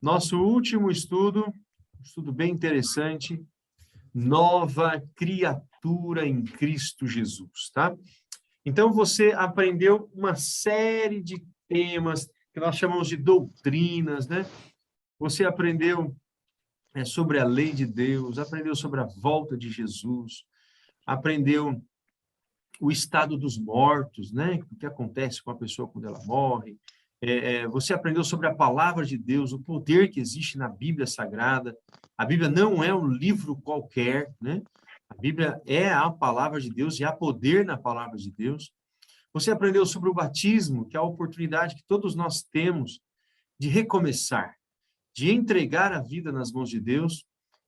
Nosso último estudo, um estudo bem interessante, nova criatura em Cristo Jesus, tá? Então, você aprendeu uma série de temas que nós chamamos de doutrinas, né? Você aprendeu sobre a lei de Deus, aprendeu sobre a volta de Jesus, aprendeu o estado dos mortos, né? O que acontece com a pessoa quando ela morre. Você aprendeu sobre a palavra de Deus, o poder que existe na Bíblia Sagrada. A Bíblia não é um livro qualquer, né? A Bíblia é a palavra de Deus e há poder na palavra de Deus. Você aprendeu sobre o batismo, que é a oportunidade que todos nós temos de recomeçar, de entregar a vida nas mãos de Deus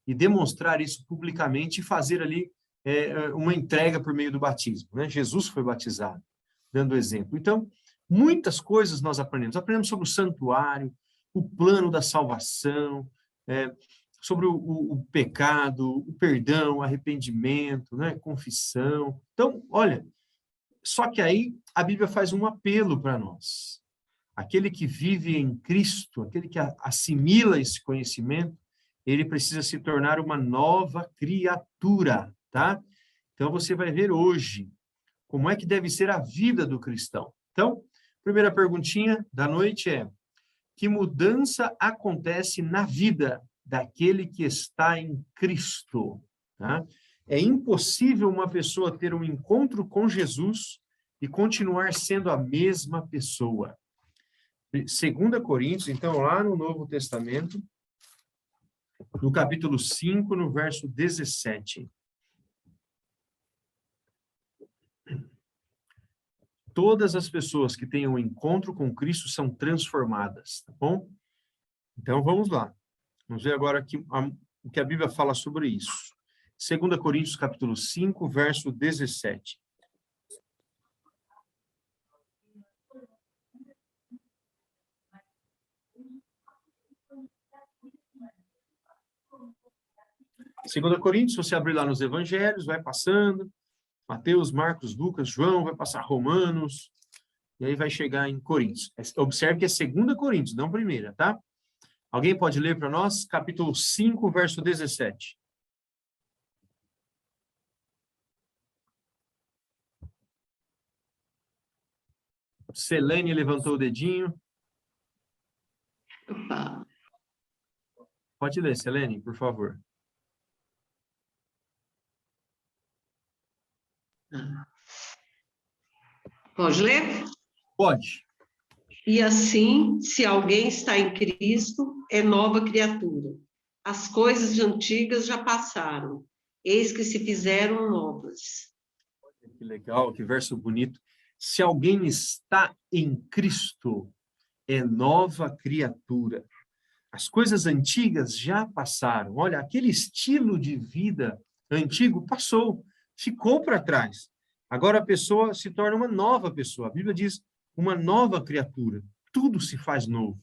e demonstrar isso publicamente e fazer ali uma entrega por meio do batismo, né? Jesus foi batizado, dando exemplo. Então, muitas coisas nós aprendemos. Aprendemos sobre o santuário, o plano da salvação, sobre o pecado, o perdão, o arrependimento, né? Confissão. Então, olha, só que aí a Bíblia faz um apelo para nós. Aquele que vive em Cristo, aquele que assimila esse conhecimento, ele precisa se tornar uma nova criatura, tá? Então, você vai ver hoje como é que deve ser a vida do cristão. Então, primeira perguntinha da noite é: que mudança acontece na vida daquele que está em Cristo, tá? É impossível uma pessoa ter um encontro com Jesus e continuar sendo a mesma pessoa. 2 Coríntios, então, lá no Novo Testamento, no capítulo 5, no verso 17. Todas as pessoas que têm um encontro com Cristo são transformadas, tá bom? Então, vamos lá. Vamos ver agora aqui o que a Bíblia fala sobre isso. 2 Coríntios, capítulo 5, verso 17. Segunda Coríntios, se você abrir lá nos Evangelhos, vai passando, Mateus, Marcos, Lucas, João, vai passar Romanos, e aí vai chegar em Coríntios. Observe que é 2 Coríntios, não primeira, tá? Alguém pode ler para nós? Capítulo 5, verso 17. Selene levantou o dedinho. Opa. Pode ler, Selene, por favor. Pode ler? Pode. E assim, se alguém está em Cristo, é nova criatura. As coisas antigas já passaram, eis que se fizeram novas. Que legal, que verso bonito. Se alguém está em Cristo, é nova criatura. As coisas antigas já passaram. Olha, aquele estilo de vida antigo passou, ficou para trás. Agora a pessoa se torna uma nova pessoa. A Bíblia diz uma nova criatura. Tudo se faz novo.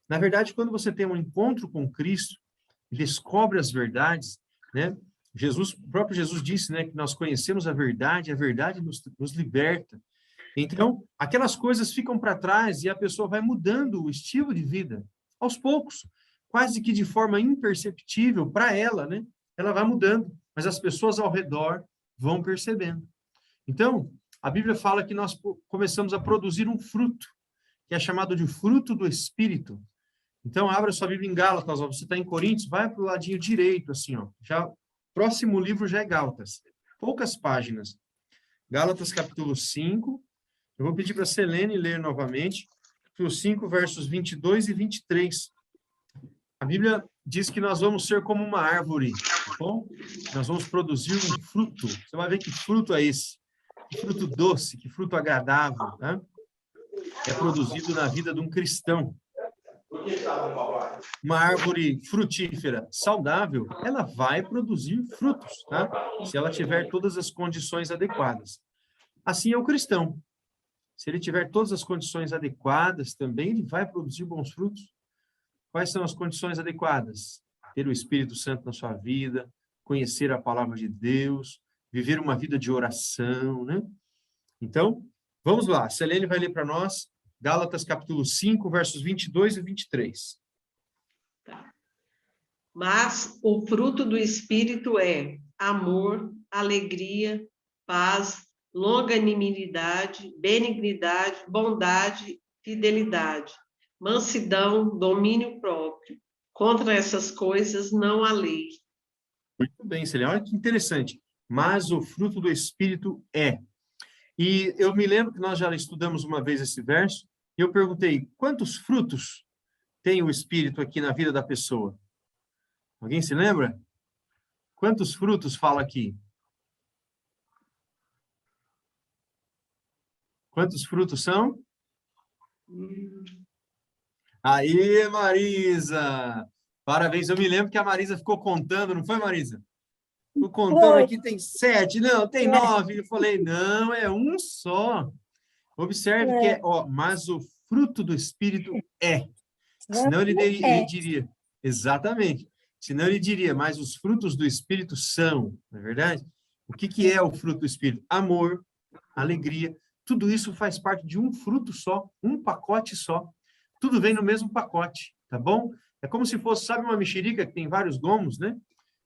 Na verdade, quando você tem um encontro com Cristo, descobre as verdades, né? O próprio Jesus disse, né, que nós conhecemos a verdade nos liberta. Então, aquelas coisas ficam para trás e a pessoa vai mudando o estilo de vida, aos poucos, quase que de forma imperceptível para ela, né? Ela vai mudando, mas as pessoas ao redor vão percebendo. Então, a Bíblia fala que nós começamos a produzir um fruto, que é chamado de fruto do Espírito. Então, abra sua Bíblia em Gálatas, ó. Você está em Coríntios, vai para o ladinho direito, assim, ó. Já, próximo livro já é Gálatas. Poucas páginas. Gálatas, capítulo 5. Eu vou pedir para a Selene ler novamente, capítulo 5, versos 22 e 23. A Bíblia diz que nós vamos ser como uma árvore, tá bom? Nós vamos produzir um fruto. Você vai ver que fruto é esse. Que fruto doce, que fruto agradável, tá? É produzido na vida de um cristão. Uma árvore frutífera saudável, ela vai produzir frutos, tá? Se ela tiver todas as condições adequadas. Assim é o cristão. Se ele tiver todas as condições adequadas também, ele vai produzir bons frutos. Quais são as condições adequadas? Ter o Espírito Santo na sua vida, conhecer a palavra de Deus, viver uma vida de oração, né? Então, vamos lá. A Selene vai ler para nós Gálatas capítulo 5, versos 22 e 23. Mas o fruto do Espírito é amor, alegria, paz, longanimidade, benignidade, bondade, fidelidade, mansidão, domínio próprio. Contra essas coisas não há lei. Muito bem, Celina. Olha que interessante. Mas o fruto do Espírito é. E eu me lembro que nós já estudamos uma vez esse verso, e eu perguntei, quantos frutos tem o Espírito aqui na vida da pessoa? Alguém se lembra? Quantos frutos fala aqui? Quantos frutos são? Aí, Marisa! Parabéns, eu me lembro que a Marisa ficou contando, não foi, Marisa? Ficou contando aqui, tem 7, não, tem 9. Eu falei, não, é um só. Observe que é, ó, mas o fruto do Espírito é. Senão ele diria, exatamente. Senão ele diria, mas os frutos do Espírito são, não é verdade? O que que é o fruto do Espírito? Amor, alegria, tudo isso faz parte de um fruto só, um pacote só. Tudo vem no mesmo pacote, tá bom? É como se fosse, sabe, uma mexerica que tem vários gomos, né?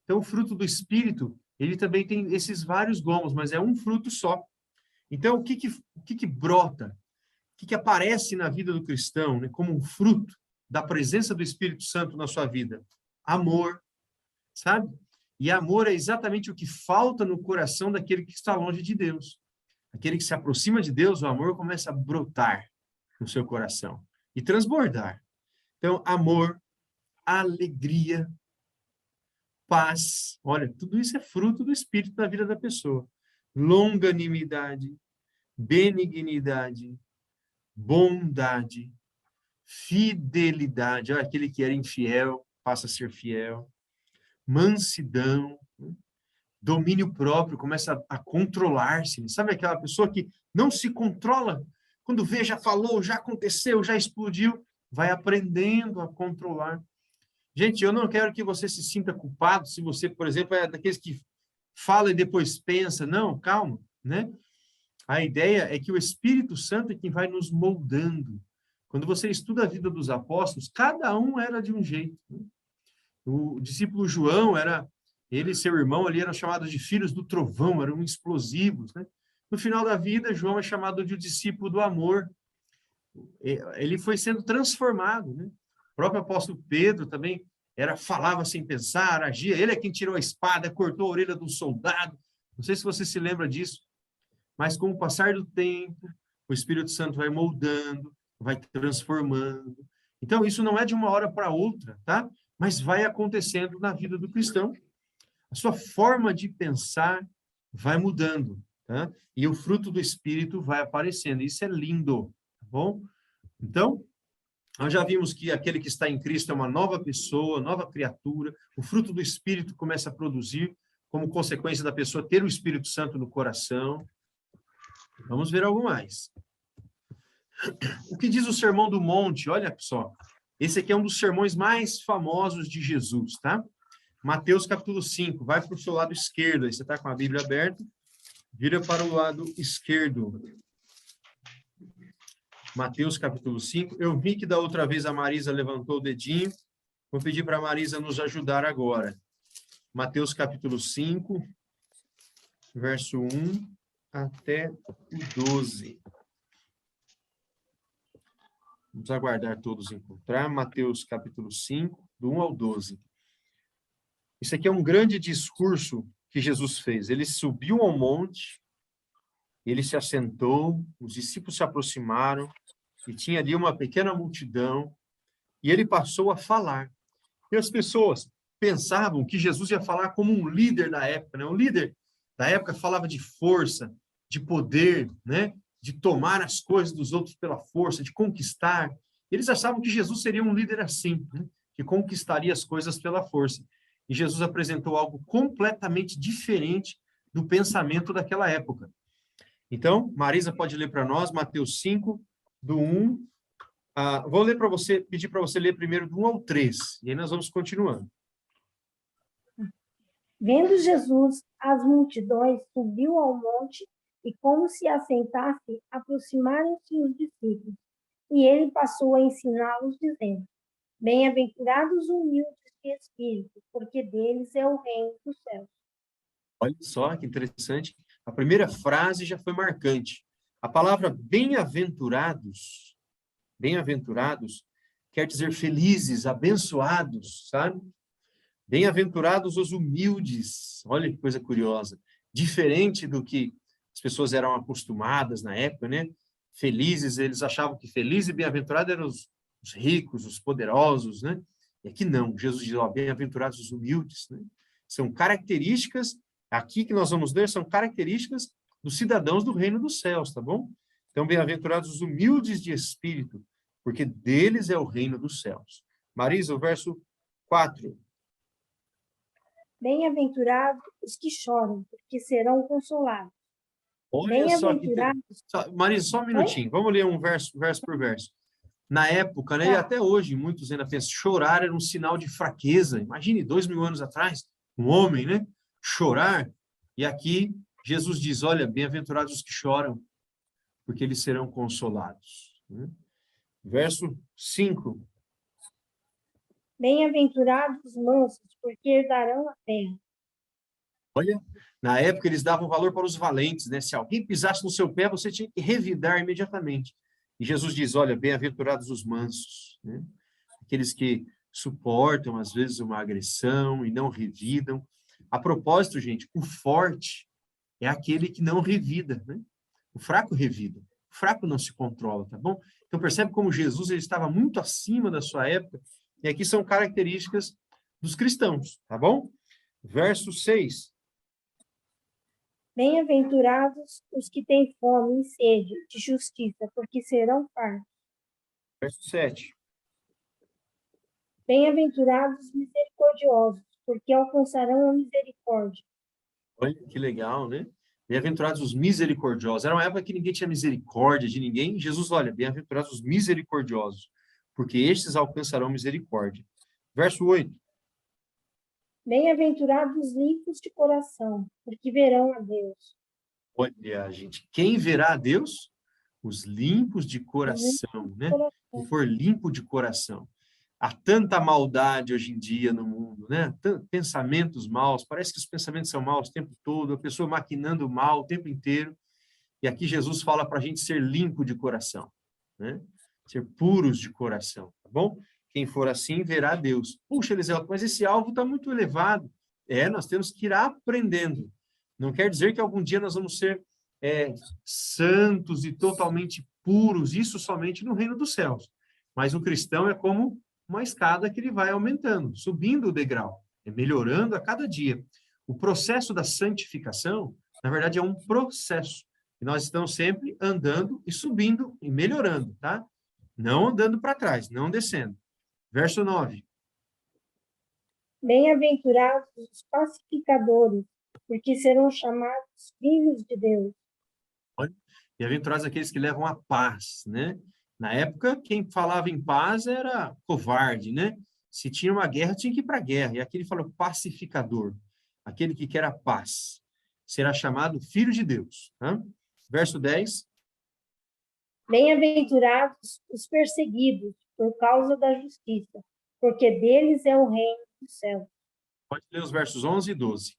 Então, o fruto do Espírito, ele também tem esses vários gomos, mas é um fruto só. Então, o que que brota? O que aparece na vida do cristão, né, como um fruto da presença do Espírito Santo na sua vida? Amor, sabe? E amor é exatamente o que falta no coração daquele que está longe de Deus. Aquele que se aproxima de Deus, o amor começa a brotar no seu coração e transbordar. Então, amor, alegria, paz. Olha, tudo isso é fruto do Espírito na vida da pessoa. Longanimidade, benignidade, bondade, fidelidade. Olha, aquele que era infiel passa a ser fiel. Mansidão, domínio próprio, começa a controlar-se. Sabe aquela pessoa que não se controla? Quando vê, já falou, já aconteceu, já explodiu, vai aprendendo a controlar. Gente, eu não quero que você se sinta culpado se você, por exemplo, é daqueles que fala e depois pensa. Não, calma, né? A ideia é que o Espírito Santo é quem vai nos moldando. Quando você estuda a vida dos apóstolos, cada um era de um jeito. O discípulo João ele e seu irmão ali eram chamados de filhos do trovão, eram explosivos, né? No final da vida, João é chamado de o discípulo do amor. Ele foi sendo transformado, né? O próprio apóstolo Pedro também falava sem pensar, agia. Ele é quem tirou a espada, cortou a orelha de um soldado. Não sei se você se lembra disso, mas com o passar do tempo, o Espírito Santo vai moldando, vai transformando. Então, isso não é de uma hora para outra, tá? Mas vai acontecendo na vida do cristão. A sua forma de pensar vai mudando, tá? E o fruto do Espírito vai aparecendo. Isso é lindo, tá bom? Então, nós já vimos que aquele que está em Cristo é uma nova pessoa, nova criatura. O fruto do Espírito começa a produzir como consequência da pessoa ter o Espírito Santo no coração. Vamos ver algo mais. O que diz o Sermão do Monte? Olha só. Esse aqui é um dos sermões mais famosos de Jesus, tá? Mateus capítulo 5. Vai para o seu lado esquerdo. Aí você está com a Bíblia aberta. Vira para o lado esquerdo. Mateus capítulo 5. Eu vi que da outra vez a Marisa levantou o dedinho. Vou pedir para a Marisa nos ajudar agora. Mateus capítulo 5, verso 1 até o 12. Vamos aguardar todos encontrar. Mateus capítulo 5, do 1 ao 12. Isso aqui é um grande discurso que Jesus fez. Ele subiu ao monte, ele se assentou, os discípulos se aproximaram, e tinha ali uma pequena multidão, e ele passou a falar. E as pessoas pensavam que Jesus ia falar como um líder da época, né? Um líder da época falava de força, de poder, né? De tomar as coisas dos outros pela força, de conquistar. Eles achavam que Jesus seria um líder assim, né? Que conquistaria as coisas pela força. E Jesus apresentou algo completamente diferente do pensamento daquela época. Então, Marisa pode ler para nós, Mateus 5, do 1. Vou ler para você, pedir para você ler primeiro do 1 ao 3, e aí nós vamos continuando. Vendo Jesus as multidões, subiu ao monte e, como se assentasse, aproximaram-se os discípulos. E ele passou a ensiná-los, dizendo: Bem-aventurados os humildes de espírito, porque deles é o reino dos céus. Olha só que interessante. A primeira frase já foi marcante. A palavra bem-aventurados, bem-aventurados, quer dizer felizes, abençoados, sabe? Bem-aventurados os humildes. Olha que coisa curiosa. Diferente do que as pessoas eram acostumadas na época, né? Felizes, eles achavam que feliz e bem-aventurado eram os ricos, os poderosos, né? E aqui não. Jesus diz, ó, bem-aventurados os humildes, né? São características, aqui que nós vamos ler, são características dos cidadãos do reino dos céus, tá bom? Então, bem-aventurados os humildes de espírito, porque deles é o reino dos céus. Marisa, o verso 4. Bem-aventurados os que choram, porque serão consolados. Olha só que... Bem-aventurados. Marisa, só um minutinho. Vamos ler um verso por verso. Na época, né, e até hoje, muitos ainda pensam, chorar era um sinal de fraqueza. Imagine, 2000 anos atrás, um homem, né, chorar. E aqui, Jesus diz, olha, bem-aventurados os que choram, porque eles serão consolados. Verso 5. Bem-aventurados os mansos, porque herdarão a terra. Olha, na época eles davam valor para os valentes, né? Se alguém pisasse no seu pé, você tinha que revidar imediatamente. E Jesus diz, olha, bem-aventurados os mansos, né? Aqueles que suportam, às vezes, uma agressão e não revidam. A propósito, gente, o forte é aquele que não revida, né? O fraco revida. O fraco não se controla, tá bom? Então, percebe como Jesus ele estava muito acima da sua época. E aqui são características dos cristãos, tá bom? Verso 6. Bem-aventurados os que têm fome e sede de justiça, porque serão fartos. Verso 7. Bem-aventurados os misericordiosos, porque alcançarão a misericórdia. Olha que legal, né? Bem-aventurados os misericordiosos. Era uma época que ninguém tinha misericórdia de ninguém. Jesus, olha, bem-aventurados os misericordiosos, porque estes alcançarão misericórdia. Verso 8. Bem-aventurados os limpos de coração, porque verão a Deus. Olha, gente, quem verá a Deus? Os limpos de coração, né? Quem for limpo de coração. Há tanta maldade hoje em dia no mundo, né? Pensamentos maus, parece que os pensamentos são maus o tempo todo, a pessoa maquinando mal o tempo inteiro. E aqui Jesus fala para a gente ser limpo de coração, né? Ser puros de coração, tá bom? Quem for assim, verá a Deus. Puxa, Eliseu, mas esse alvo está muito elevado. Nós temos que ir aprendendo. Não quer dizer que algum dia nós vamos ser santos e totalmente puros, isso somente no reino dos céus. Mas o cristão é como uma escada que ele vai aumentando, subindo o degrau, melhorando a cada dia. O processo da santificação, na verdade, é um processo. E nós estamos sempre andando e subindo e melhorando, tá? Não andando para trás, não descendo. Verso 9. Bem-aventurados os pacificadores, porque serão chamados filhos de Deus. Bem-aventurados aqueles que levam a paz, né? Na época, quem falava em paz era covarde, né? Se tinha uma guerra, tinha que ir para a guerra. E aqui ele fala pacificador, aquele que quer a paz. Será chamado filho de Deus. Tá? Verso 10. Bem-aventurados os perseguidos por causa da justiça, porque deles é o reino dos céus. Pode ler os versos 11 e 12.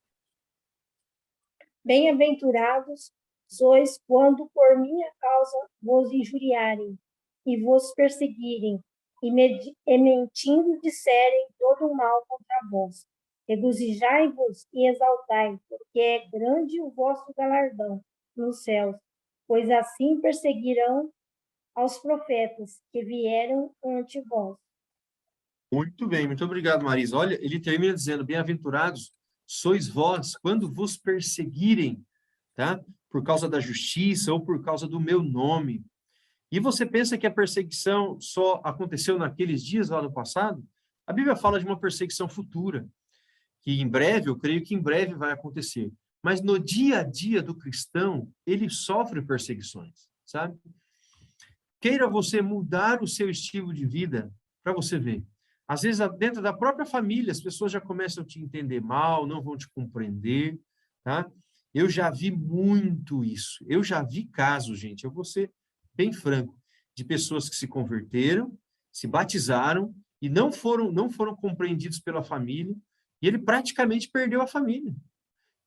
Bem-aventurados sois quando por minha causa vos injuriarem e vos perseguirem, e mentindo disserem todo o mal contra vós. Regozijai-vos e exaltai, porque é grande o vosso galardão nos céus, pois assim perseguirão aos profetas que vieram ante vós. Muito bem, muito obrigado, Marisa. Olha, ele termina dizendo, bem-aventurados sois vós quando vos perseguirem, tá? Por causa da justiça ou por causa do meu nome. E você pensa que a perseguição só aconteceu naqueles dias lá no passado? A Bíblia fala de uma perseguição futura, que em breve, eu creio que em breve vai acontecer. Mas no dia a dia do cristão, ele sofre perseguições, sabe? Queira você mudar o seu estilo de vida, para você ver. Às vezes, dentro da própria família, as pessoas já começam a te entender mal, não vão te compreender, tá? Eu já vi muito isso. Eu já vi casos, gente, eu vou ser bem franco, de pessoas que se converteram, se batizaram e não foram compreendidos pela família, e ele praticamente perdeu a família.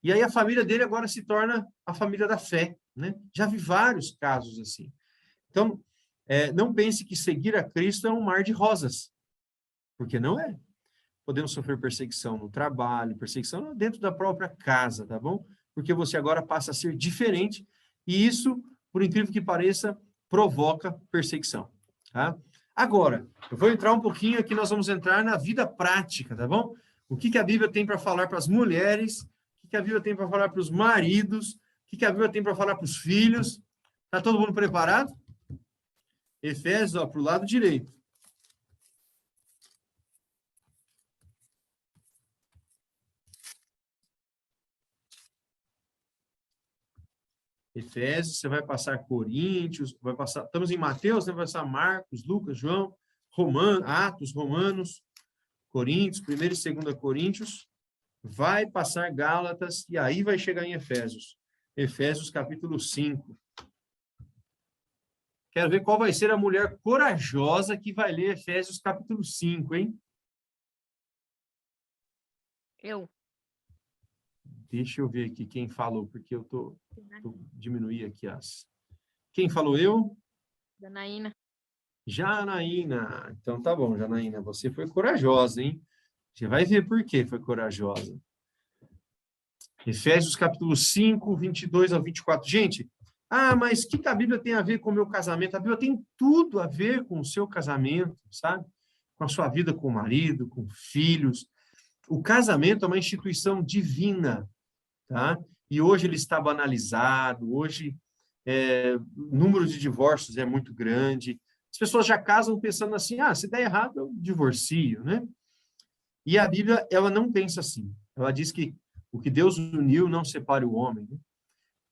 E aí a família dele agora se torna a família da fé, né? Já vi vários casos assim. Então, não pense que seguir a Cristo é um mar de rosas, porque não é. Podemos sofrer perseguição no trabalho, perseguição dentro da própria casa, tá bom? Porque você agora passa a ser diferente, e isso, por incrível que pareça, provoca perseguição, tá? Agora, eu vou entrar um pouquinho aqui, nós vamos entrar na vida prática, tá bom? O que a Bíblia tem para falar para as mulheres, o que a Bíblia tem para falar para os maridos, o que a Bíblia tem para falar para os filhos. Tá todo mundo preparado? Efésios, ó, para o lado direito. Efésios, você vai passar Coríntios, vai passar, estamos em Mateus, né? Vai passar Marcos, Lucas, João, Atos, Romanos, Coríntios, 1ª e 2ª Coríntios, vai passar Gálatas e aí vai chegar em Efésios. Efésios capítulo 5. Quero ver qual vai ser a mulher corajosa que vai ler Efésios capítulo 5, hein? Eu. Deixa eu ver aqui quem falou, porque eu tô diminuir aqui as... Quem falou eu? Janaína. Janaína. Então tá bom, Janaína, você foi corajosa, hein? Você vai ver por que foi corajosa. Efésios capítulo 5, 22 ao 24. Gente, mas o que a Bíblia tem a ver com o meu casamento? A Bíblia tem tudo a ver com o seu casamento, sabe? Com a sua vida com o marido, com filhos. O casamento é uma instituição divina, tá? E hoje ele está banalizado, hoje o número de divórcios é muito grande. As pessoas já casam pensando assim, se der errado, eu divorcio, né? E a Bíblia, ela não pensa assim. Ela diz que o que Deus uniu não separe o homem, né?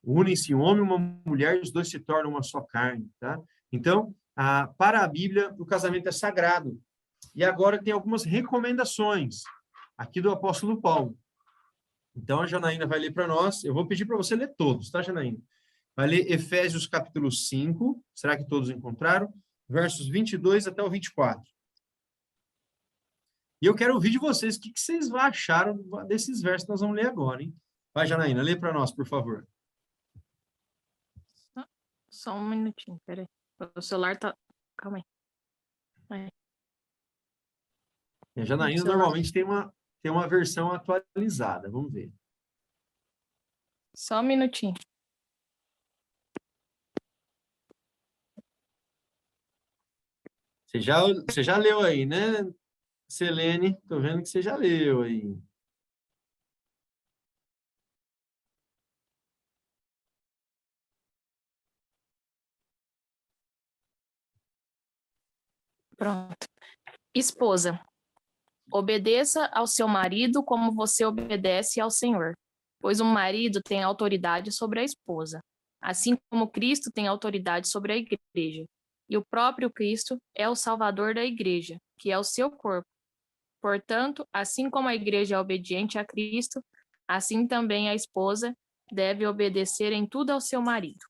Unem-se um homem e uma mulher, e os dois se tornam uma só carne, tá? Então, para a Bíblia, o casamento é sagrado. E agora tem algumas recomendações aqui do apóstolo Paulo. Então, a Janaína vai ler para nós. Eu vou pedir para você ler todos, tá, Janaína? Vai ler Efésios capítulo 5. Será que todos encontraram? Versos 22 até o 24. E eu quero ouvir de vocês o que vocês acharam desses versos que nós vamos ler agora, hein? Vai, Janaína, lê para nós, por favor. Só um minutinho, peraí. O celular tá... Calma aí. A Janaína normalmente tem uma versão atualizada. Vamos ver. Só um minutinho. Você já leu aí, né, Selene? Tô vendo que você já leu aí. Pronto. Esposa, obedeça ao seu marido como você obedece ao Senhor, pois o marido tem autoridade sobre a esposa, assim como Cristo tem autoridade sobre a igreja. E o próprio Cristo é o Salvador da igreja, que é o seu corpo. Portanto, assim como a igreja é obediente a Cristo, assim também a esposa deve obedecer em tudo ao seu marido.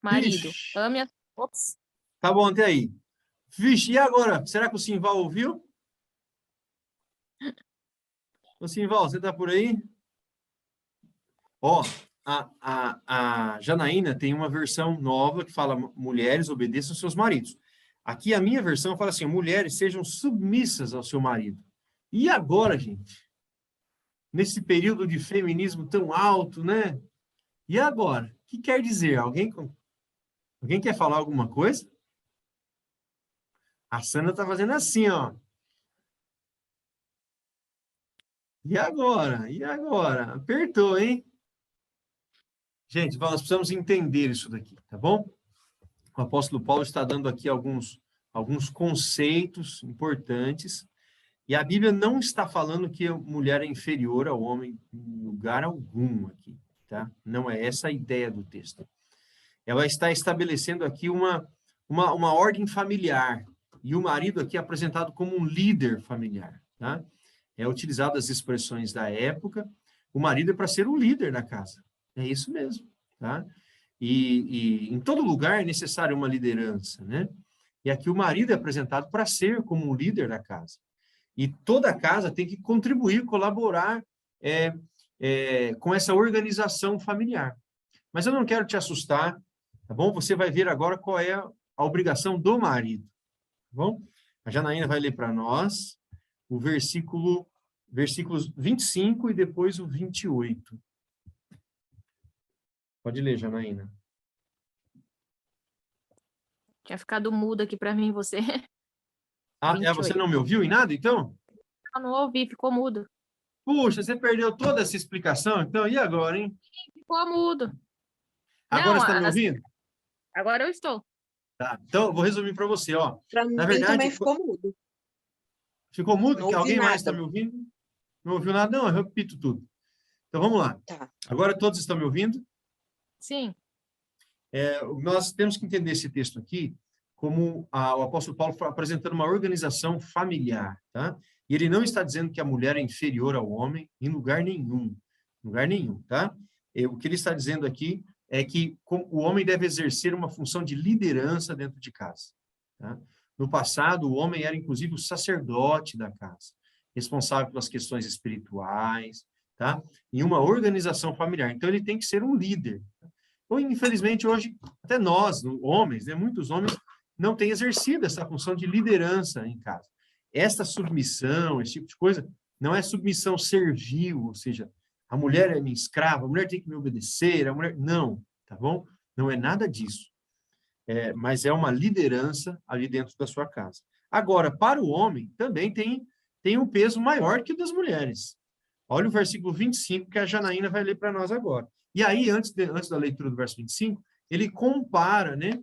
Marido, Vixe. ame a... Ops. Tá bom, até aí. Vixe, e agora? Será que o Simval ouviu? Ô, Simval, você tá por aí? Ó, a Janaína tem uma versão nova que fala mulheres obedeçam aos seus maridos. Aqui a minha versão fala assim, mulheres sejam submissas ao seu marido. E agora, gente? Nesse período de feminismo tão alto, né? E agora? O que quer dizer? Alguém quer falar alguma coisa? A Sandra tá fazendo assim, ó. E agora? E agora? Apertou, hein? Gente, nós precisamos entender isso daqui, tá bom? O apóstolo Paulo está dando aqui alguns conceitos importantes, e a Bíblia não está falando que a mulher é inferior ao homem em lugar algum aqui, tá? Não é essa a ideia do texto. Ela está estabelecendo aqui uma ordem familiar, e o marido aqui é apresentado como um líder familiar, tá? É utilizado as expressões da época, o marido é para ser o líder da casa. É isso mesmo, tá? E em todo lugar é necessário uma liderança, né? E aqui o marido é apresentado para ser como um líder da casa. E toda a casa tem que contribuir, colaborar com essa organização familiar. Mas eu não quero te assustar, tá bom? Você vai ver agora qual é a obrigação do marido, tá bom? A Janaína vai ler para nós o versículos 25 e depois o 28. Pode ler, Janaína. Tinha ficado mudo aqui para mim, você. Ah, 28. você não me ouviu em nada, então? Eu não ouvi, ficou mudo. Puxa, você perdeu toda essa explicação, então, e agora, hein? Ficou mudo. Agora Não, você está me ouvindo? agora eu estou. Tá, então, eu vou resumir para você, ó. Para mim Na verdade, também ficou mudo. Ficou mudo? Não Que ouvi alguém mais está nada. me ouvindo? Não ouviu nada? Não, eu repito tudo. Então, vamos lá. Tá. Agora todos estão me ouvindo? Sim. Nós temos que entender esse texto aqui como o apóstolo Paulo apresentando uma organização familiar, tá? E ele não está dizendo que a mulher é inferior ao homem em lugar nenhum, tá? O que ele está dizendo aqui é que o homem deve exercer uma função de liderança dentro de casa, tá? No passado, o homem era inclusive o sacerdote da casa, responsável pelas questões espirituais, tá? Em uma organização familiar. Então, ele tem que ser um líder. Ou, infelizmente, hoje, até nós, homens, né, muitos homens, não têm exercido essa função de liderança em casa. Esta submissão, esse tipo de coisa, não é submissão servil, ou seja, a mulher é minha escrava, a mulher tem que me obedecer, a mulher... Não, tá bom? Não é nada disso. Mas é uma liderança ali dentro da sua casa. Agora, para o homem, também tem um peso maior que o das mulheres. Olha o versículo 25, que a Janaína vai ler para nós agora. E aí, antes da leitura do verso 25, ele compara, né?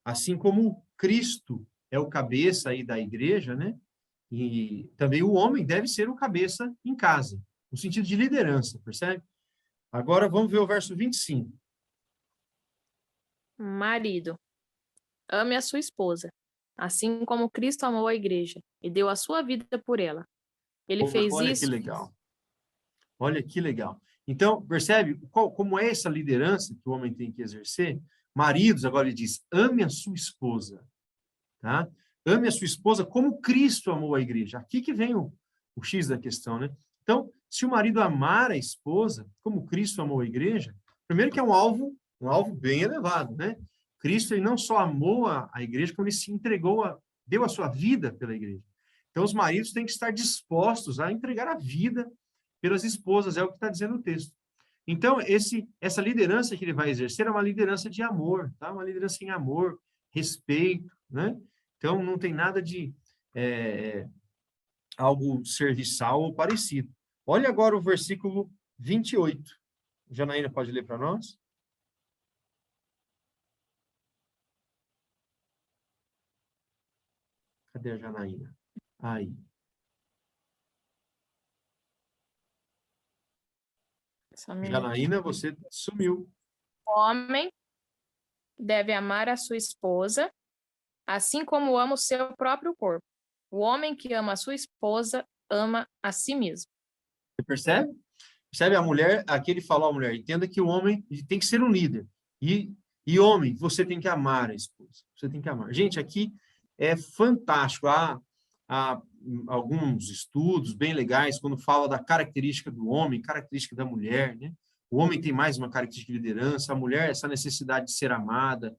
Assim como Cristo é o cabeça aí da igreja, né? E também o homem deve ser o cabeça em casa, no sentido de liderança, percebe? Agora vamos ver o verso 25. Marido, ame a sua esposa, assim como Cristo amou a igreja e deu a sua vida por ela. Ele fez Olha isso. que legal. Olha que legal. Então, percebe como é essa liderança que o homem tem que exercer? Maridos, agora ele diz, ame a sua esposa, tá? Ame a sua esposa como Cristo amou a igreja. Aqui que vem o X da questão, né? Então, se o marido amar a esposa como Cristo amou a igreja, primeiro que é um alvo bem elevado, né? Cristo, ele não só amou a igreja, como ele se entregou, deu a sua vida pela igreja. Então, os maridos têm que estar dispostos a entregar a vida pelas esposas, é o que está dizendo o texto. Então, essa liderança que ele vai exercer é uma liderança de amor, tá? Uma liderança em amor, respeito, né? Então, não tem nada de algo serviçal ou parecido. Olha agora o versículo 28. Janaína, pode ler para nós? Cadê a Janaína? Aí. Janaína, você sumiu. O homem deve amar a sua esposa, assim como ama o seu próprio corpo. O homem que ama a sua esposa ama a si mesmo. Você percebe? Percebe a mulher? Aqui ele falou à mulher, entenda que o homem tem que ser um líder. E homem, você tem que amar a esposa. Você tem que amar. Gente, aqui é fantástico. Há alguns estudos bem legais quando fala da característica do homem, característica da mulher, né? O homem tem mais uma característica de liderança, a mulher essa necessidade de ser amada,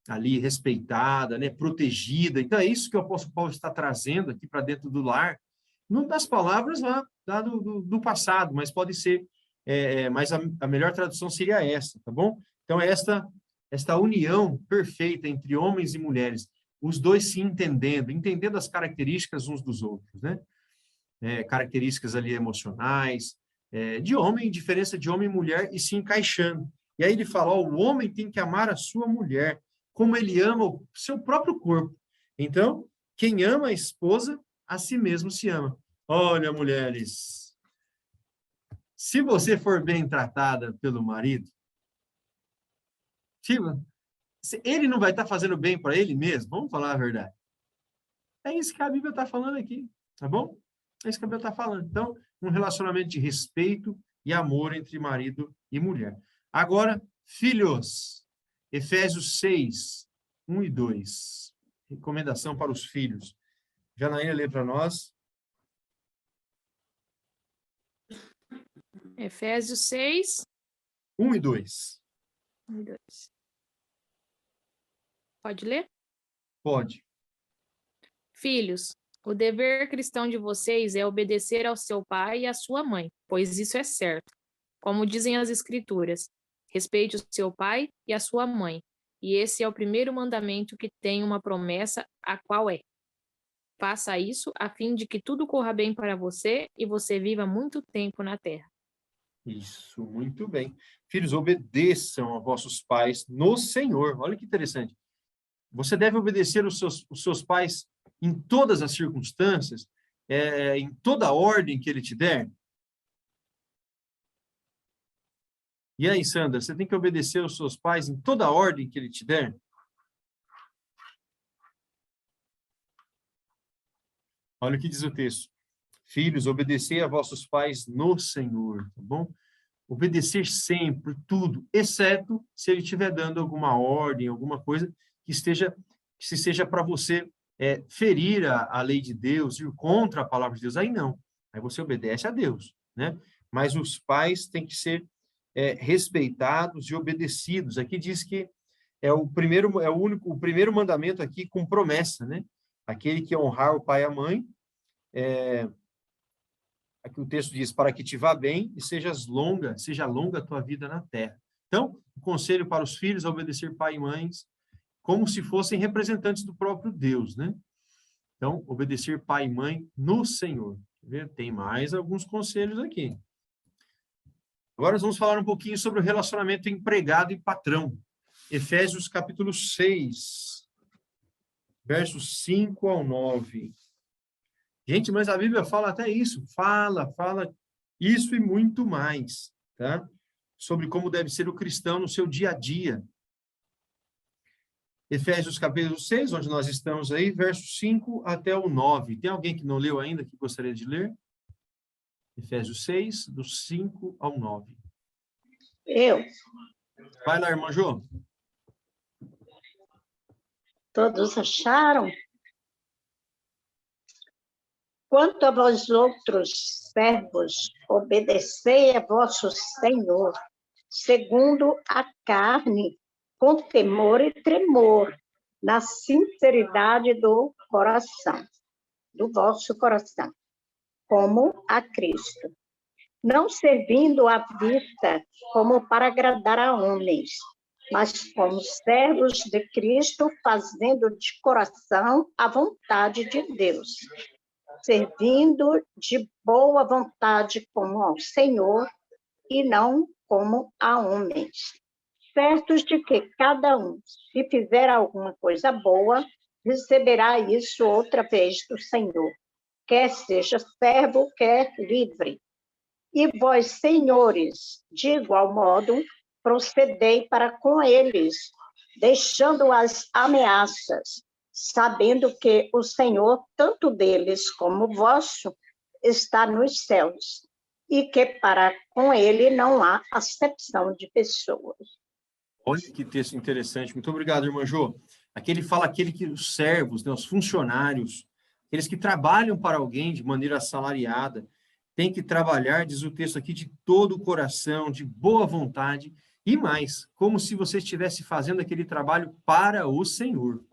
ali respeitada, né? Protegida. Então é isso que o apóstolo Paulo está trazendo aqui para dentro do lar, não das palavras lá do passado, mas pode ser, mas a melhor tradução seria essa, tá bom? Então esta união perfeita entre homens e mulheres, os dois se entendendo as características uns dos outros, né? Características ali emocionais, de homem, diferença de homem e mulher, e se encaixando. E aí ele fala, o homem tem que amar a sua mulher, como ele ama o seu próprio corpo. Então, quem ama a esposa, a si mesmo se ama. Olha, mulheres, se você for bem tratada pelo marido, ele não vai estar fazendo bem para ele mesmo, vamos falar a verdade. É isso que a Bíblia está falando aqui, tá bom? É isso que a Bíblia está falando. Então, um relacionamento de respeito e amor entre marido e mulher. Agora, filhos, Efésios 6, 1 e 2. Recomendação para os filhos. Janaína, lê para nós. Efésios 6, 1 e 2. 1 e 2. Pode ler? Pode. Filhos, o dever cristão de vocês é obedecer ao seu pai e à sua mãe, pois isso é certo. Como dizem as Escrituras, respeite o seu pai e a sua mãe. E esse é o primeiro mandamento que tem uma promessa, a qual é: faça isso a fim de que tudo corra bem para você e você viva muito tempo na terra. Isso, muito bem. Filhos, obedeçam a vossos pais no Senhor. Olha que interessante. Você deve obedecer os seus pais em todas as circunstâncias, em toda a ordem que ele te der. E aí, Sandra, você tem que obedecer aos seus pais em toda a ordem que ele te der? Olha o que diz o texto. Filhos, obedecei a vossos pais no Senhor, tá bom? Obedecer sempre, tudo, exceto se ele estiver dando alguma ordem, alguma coisa que seja para você ferir a lei de Deus, ir contra a palavra de Deus. Aí não. Aí você obedece a Deus, né? Mas os pais têm que ser respeitados e obedecidos. Aqui diz que o primeiro mandamento aqui com promessa, né? Aquele que honrar o pai e a mãe, aqui o texto diz, para que te vá bem e seja longa a tua vida na terra. Então, o conselho para os filhos é obedecer pai e mães como se fossem representantes do próprio Deus, né? Então, obedecer pai e mãe no Senhor. Tem mais alguns conselhos aqui. Agora nós vamos falar um pouquinho sobre o relacionamento empregado e patrão. Efésios capítulo 6, versos 5 ao 9. Gente, mas a Bíblia fala até isso. Fala isso e muito mais, tá? Sobre como deve ser o cristão no seu dia a dia. Efésios capítulo 6, onde nós estamos aí, versos 5 até o 9. Tem alguém que não leu ainda que gostaria de ler? Efésios 6, dos 5 ao 9. Eu. Vai lá, irmã Jô. Todos acharam? Quanto a vós outros servos, obedecei a vosso Senhor, segundo a carne, com temor e tremor, na sinceridade do coração, do vosso coração, como a Cristo, não servindo à vista como para agradar a homens, mas como servos de Cristo, fazendo de coração a vontade de Deus, servindo de boa vontade como ao Senhor e não como a homens, certos de que cada um, se fizer alguma coisa boa, receberá isso outra vez do Senhor, quer seja servo, quer livre. E vós, senhores, de igual modo, procedei para com eles, deixando as ameaças, sabendo que o Senhor, tanto deles como vosso, está nos céus, e que para com ele não há acepção de pessoas. Olha que texto interessante. Muito obrigado, irmã Jô. Aqui ele fala que os servos, né, os funcionários, aqueles que trabalham para alguém de maneira assalariada, têm que trabalhar, diz o texto aqui, de todo o coração, de boa vontade, e mais, como se você estivesse fazendo aquele trabalho para o Senhor.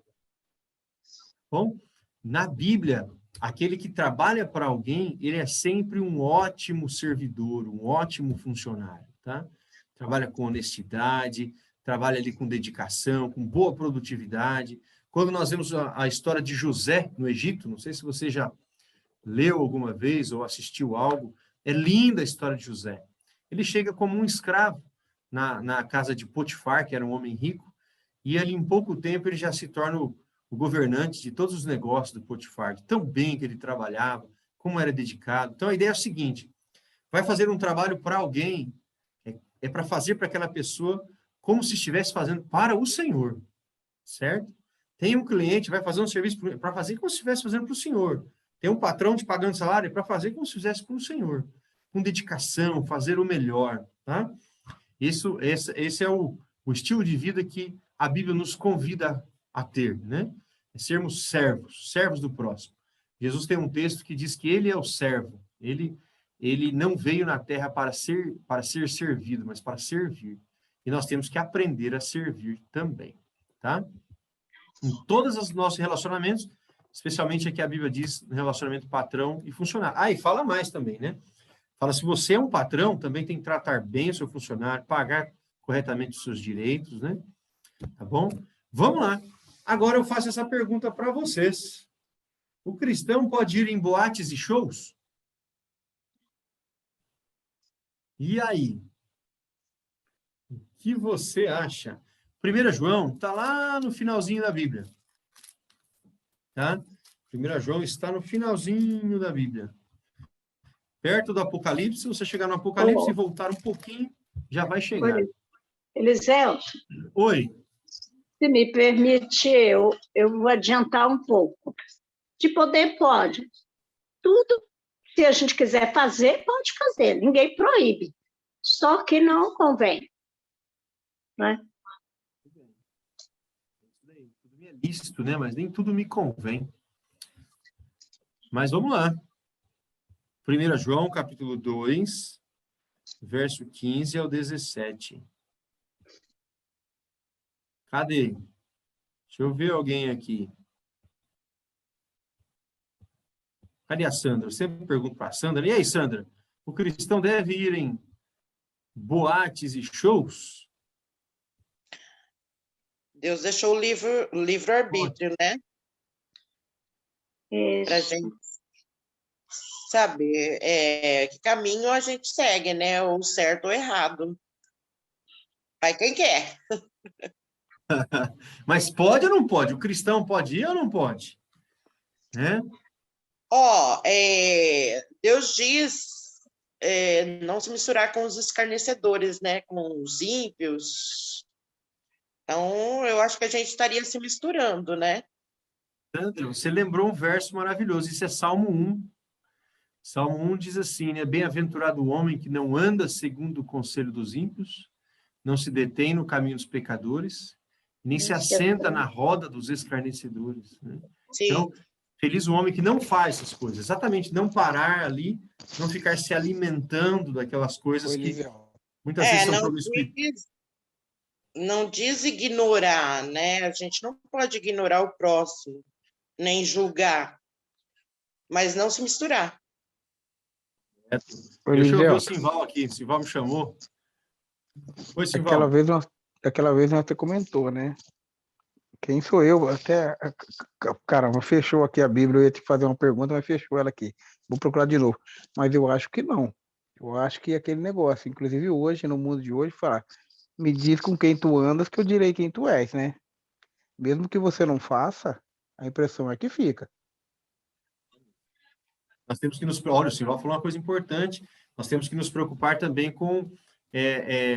Bom, na Bíblia, aquele que trabalha para alguém, ele é sempre um ótimo servidor, um ótimo funcionário, tá? Trabalha com honestidade, trabalha ali com dedicação, com boa produtividade. Quando nós vemos a história de José no Egito, não sei se você já leu alguma vez ou assistiu algo, é linda a história de José. Ele chega como um escravo na casa de Potifar, que era um homem rico, e ali em pouco tempo ele já se torna o governante de todos os negócios do Potifar, de tão bem que ele trabalhava, como era dedicado. Então a ideia é a seguinte: vai fazer um trabalho para alguém, é para fazer para aquela pessoa como se estivesse fazendo para o Senhor, certo? Tem um cliente, vai fazer um serviço para fazer como se estivesse fazendo para o Senhor. Tem um patrão te pagando salário para fazer como se fizesse para o Senhor, com dedicação, fazer o melhor, tá? Esse é o estilo de vida que a Bíblia nos convida a ter, né? É sermos servos, servos do próximo. Jesus tem um texto que diz que ele é o servo. Ele não veio na terra para ser servido, mas para servir. E nós temos que aprender a servir também, tá? Em todos os nossos relacionamentos, especialmente aqui a Bíblia diz no relacionamento patrão e funcionário. Ah, e fala mais também, né? Fala, se você é um patrão, também tem que tratar bem o seu funcionário, pagar corretamente os seus direitos, né? Tá bom? Vamos lá. Agora eu faço essa pergunta para vocês. O cristão pode ir em boates e shows? E aí? O que você acha? 1 João está lá no finalzinho da Bíblia. Tá? 1 João está no finalzinho da Bíblia. Perto do Apocalipse, se você chegar no Apocalipse e voltar um pouquinho, já vai chegar. Eliseu, Oi. se me permite, eu vou adiantar um pouco. De poder, pode. Tudo que a gente quiser fazer, pode fazer. Ninguém proíbe. Só que não convém. Né? Tudo me é lícito, né? Mas nem tudo me convém. Mas vamos lá. 1 João, capítulo 2, verso 15 ao 17. Cadê? Deixa eu ver alguém aqui. Cadê a Sandra? Eu sempre pergunto para a Sandra. E aí, Sandra? O cristão deve ir em boates e shows? Deus deixou o livre-arbítrio, né? Para gente saber que caminho a gente segue, né? Ou certo ou errado. Vai quem quer. Mas pode ou não pode? O cristão pode ir ou não pode? Né? Deus diz não se misturar com os escarnecedores, né? Com os ímpios. Então, eu acho que a gente estaria se misturando, né? Sandra, você lembrou um verso maravilhoso. Isso é Salmo 1. Salmo 1 diz assim, né? Bem-aventurado o homem que não anda segundo o conselho dos ímpios, não se detém no caminho dos pecadores, nem se assenta na roda dos escarnecedores. Né? Então, feliz o homem que não faz essas coisas. Exatamente, não parar ali, não ficar se alimentando daquelas coisas que muitas vezes são promiscuidades. Não diz ignorar, né? A gente não pode ignorar o próximo, nem julgar, mas não se misturar. Deixa eu ver o Simval aqui. O Simval me chamou. Oi, Simval. Aquela vez nós até comentou, né? Quem sou eu? Até, caramba, fechou aqui a Bíblia. Eu ia te fazer uma pergunta, mas fechou ela aqui. Vou procurar de novo. Mas eu acho que não. Eu acho que aquele negócio, inclusive hoje, no mundo de hoje, falar, me diz com quem tu andas que eu direi quem tu és, né? Mesmo que você não faça, a impressão é que fica. Nós temos que olha, o Simval falou uma coisa importante, nós temos que nos preocupar também com,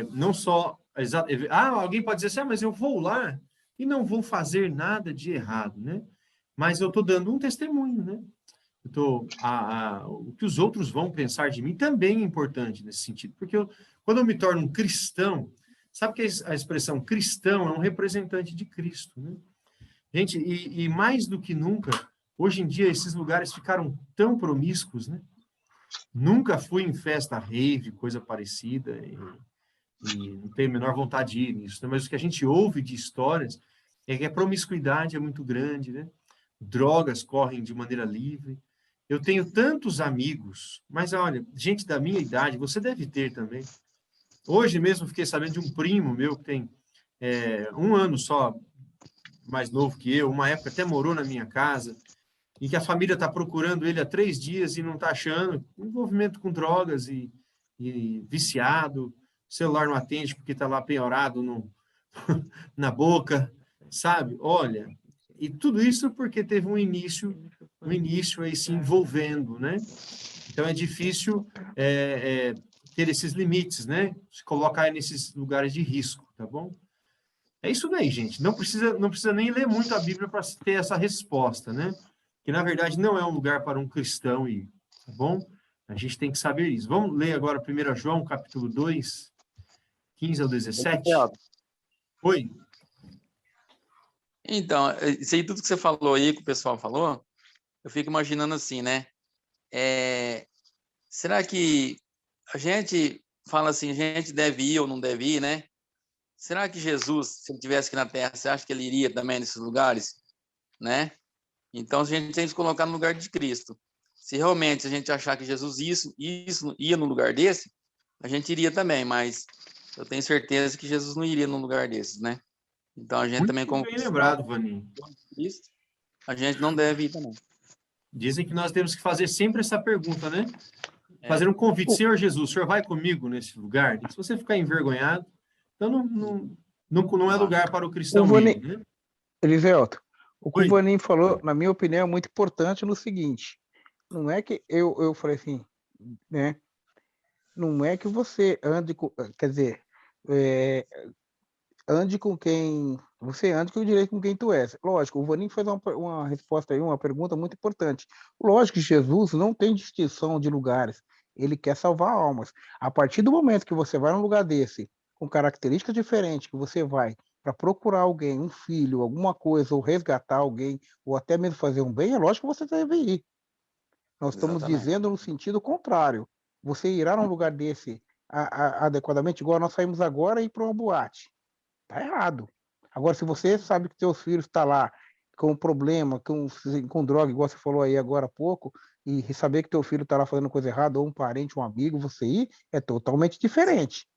não só, alguém pode dizer assim, mas eu vou lá e não vou fazer nada de errado, né? Mas eu estou dando um testemunho, né? O que os outros vão pensar de mim também é importante nesse sentido, porque quando eu me torno um cristão, sabe que a expressão cristão é um representante de Cristo, né? Gente, e mais do que nunca, hoje em dia esses lugares ficaram tão promíscuos, né? Nunca fui em festa rave, coisa parecida, e não tenho a menor vontade de ir nisso, né? Mas o que a gente ouve de histórias é que a promiscuidade é muito grande, né? Drogas correm de maneira livre. Eu tenho tantos amigos, mas olha, gente da minha idade, você deve ter também. Hoje mesmo fiquei sabendo de um primo meu que tem 1 ano só mais novo que eu, uma época até morou na minha casa, e que a família está procurando ele há 3 dias e não está achando, envolvimento com drogas e viciado, celular não atende porque está lá penhorado na boca, sabe? Olha, e tudo isso porque teve um início aí se envolvendo, né? Então é difícil ter esses limites, né? Se colocar nesses lugares de risco, tá bom? É isso daí, gente. Não precisa nem ler muito a Bíblia para ter essa resposta, né? Que, na verdade, não é um lugar para um cristão ir, tá bom? A gente tem que saber isso. Vamos ler agora 1 João, capítulo 2, 15 ao 17. Oi. Então, isso aí tudo que você falou aí, que o pessoal falou, eu fico imaginando assim, né? Será que a gente fala assim, a gente deve ir ou não deve ir, né? Será que Jesus, se ele estivesse aqui na Terra, você acha que ele iria também nesses lugares, né? Então, a gente tem que se colocar no lugar de Cristo. Se realmente a gente achar que Jesus isso ia no lugar desse, a gente iria também, mas eu tenho certeza que Jesus não iria num lugar desses, né? Então, a gente também, como Muito bem lembrado, Vaninho. Cristo, a gente não deve ir também. Dizem que nós temos que fazer sempre essa pergunta, né? Fazer um convite. Senhor Jesus, o senhor vai comigo nesse lugar? Se você ficar envergonhado, então não é lugar para o cristão ir, né? Elivelto, o que Oi. o Vaninho falou, na minha opinião, é muito importante no seguinte, não é que eu falei assim, né? Não é que você ande com, quer dizer, ande com quem, você ande com o direito com quem tu és. Lógico, o Vaninho fez uma resposta aí, uma pergunta muito importante. Lógico que Jesus não tem distinção de lugares, ele quer salvar almas. A partir do momento que você vai num lugar desse, com características diferentes, que você vai para procurar alguém, um filho, alguma coisa, ou resgatar alguém, ou até mesmo fazer um bem, é lógico que você deve ir. Nós estamos dizendo no sentido contrário. Você irá num lugar desse adequadamente, igual nós saímos agora e ir para uma boate. Tá errado. Agora, se você sabe que seus filhos estão lá com problema, com droga, igual você falou aí agora há pouco, e saber que teu filho está lá fazendo coisa errada, ou um parente, um amigo, você ir, é totalmente diferente.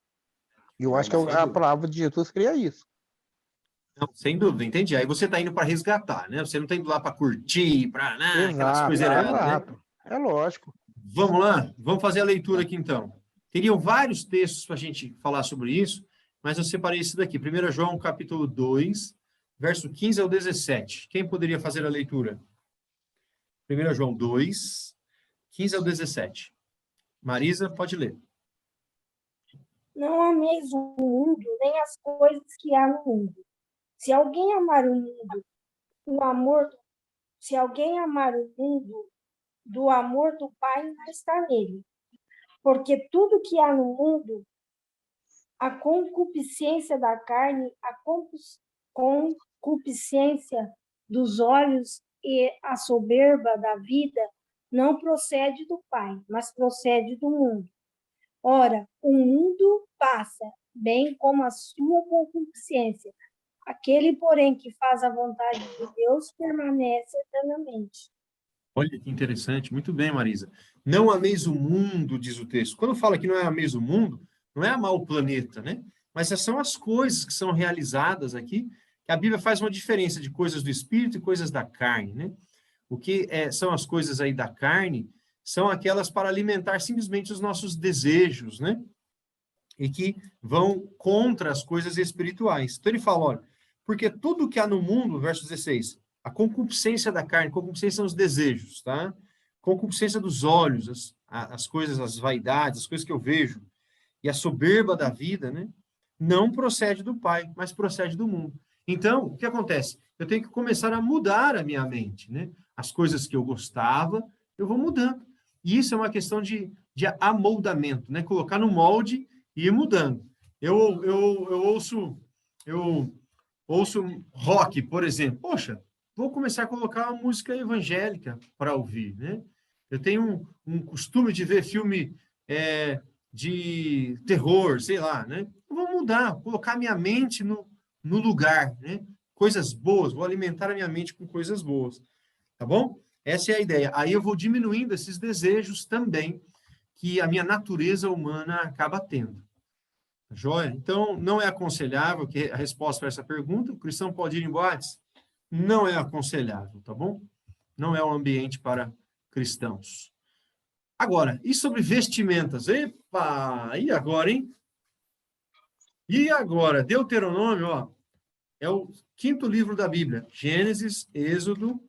E eu acho que a palavra de Jesus seria isso. Não, sem dúvida, entendi. Aí você está indo para resgatar, né? Você não está indo lá para curtir, para aquelas Exato, coisas erradas, exato. né? É lógico. Vamos lá? Vamos fazer a leitura aqui, então. Teriam vários textos para a gente falar sobre isso, mas eu separei esse daqui. 1 João, capítulo 2, verso 15 ao 17. Quem poderia fazer a leitura? 1 João 2, 15 ao 17. Marisa, pode ler. Não ameis o mundo, nem as coisas que há no mundo. Se alguém amar o mundo, se alguém amar o mundo, do amor do Pai não está nele. Porque tudo que há no mundo, a concupiscência da carne, a concupiscência dos olhos e a soberba da vida, não procede do Pai, mas procede do mundo. Ora, o mundo passa, bem como a sua concupiscência. Aquele, porém, que faz a vontade de Deus permanece eternamente. Olha que interessante. Muito bem, Marisa. Não ameis o mundo, diz o texto. Quando fala que não é ameis o mundo, não é amar o planeta, né? Mas essas são as coisas que são realizadas aqui, que a Bíblia faz uma diferença de coisas do espírito e coisas da carne, né? O que são as coisas aí da carne são aquelas para alimentar simplesmente os nossos desejos, né? E que vão contra as coisas espirituais. Então ele fala, olha, porque tudo que há no mundo, verso 16, a concupiscência da carne, concupiscência são os desejos, tá? Concupiscência dos olhos, as coisas, as vaidades, as coisas que eu vejo, e a soberba da vida, né? Não procede do Pai, mas procede do mundo. Então, o que acontece? Eu tenho que começar a mudar a minha mente, né? As coisas que eu gostava, eu vou mudando. E isso é uma questão de amoldamento, né? Colocar no molde e ir mudando. Eu ouço rock, por exemplo. Poxa, vou começar a colocar uma música evangélica para ouvir, né? Eu tenho um costume de ver filme de terror, sei lá, né? Eu vou mudar, colocar minha mente no lugar, né? Coisas boas, vou alimentar a minha mente com coisas boas, tá bom? Essa é a ideia. Aí eu vou diminuindo esses desejos também que a minha natureza humana acaba tendo. Joia? Então, não é aconselhável, que a resposta para essa pergunta, o cristão pode ir em boates? Não é aconselhável, tá bom? Não é um ambiente para cristãos. Agora, e sobre vestimentas? Epa! E agora, hein? E agora? Deuteronômio, ó, é o 5º livro da Bíblia. Gênesis, Êxodo,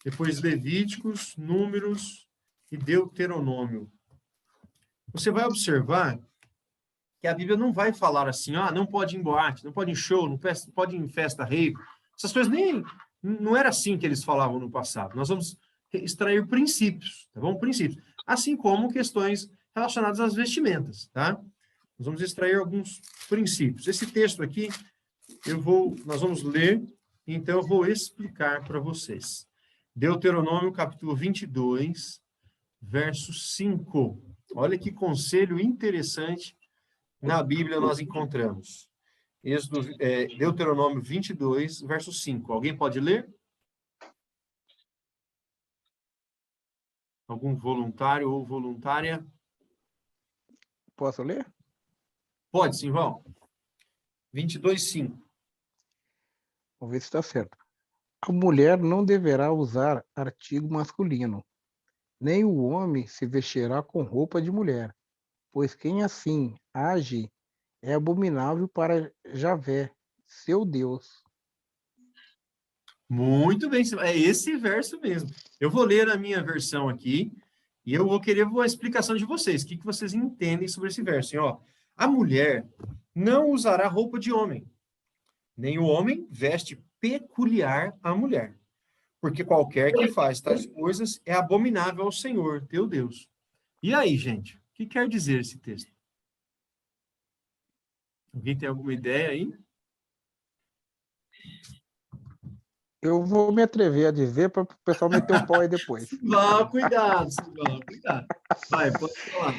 depois Levíticos, Números e Deuteronômio. Você vai observar que a Bíblia não vai falar assim, não pode ir em boate, não pode ir em show, não pode ir em festa rave. Essas coisas não era assim que eles falavam no passado. Nós vamos extrair princípios, tá bom? Princípios. Assim como questões relacionadas às vestimentas, tá? Nós vamos extrair alguns princípios. Esse texto aqui, nós vamos ler então eu vou explicar para vocês. Deuteronômio, capítulo 22, verso 5. Olha que conselho interessante na Bíblia nós encontramos. Deuteronômio 22, verso 5. Alguém pode ler? Algum voluntário ou voluntária? Posso ler? Pode, sim, Val. 22, 5. Vamos ver se está certo. A mulher não deverá usar artigo masculino, nem o homem se vestirá com roupa de mulher, pois quem assim age é abominável para Javé, seu Deus. Muito bem, é esse verso mesmo. Eu vou ler a minha versão aqui e eu vou querer uma explicação de vocês. O que vocês entendem sobre esse verso? Ó, a mulher não usará roupa de homem, nem o homem veste peculiar à mulher, porque qualquer que faz tais coisas é abominável ao Senhor, teu Deus. E aí, gente, o que quer dizer esse texto? Alguém tem alguma ideia aí? Eu vou me atrever a dizer para o pessoal meter o pau aí depois. Vá, cuidado, Silvão, cuidado. Vai, pode falar.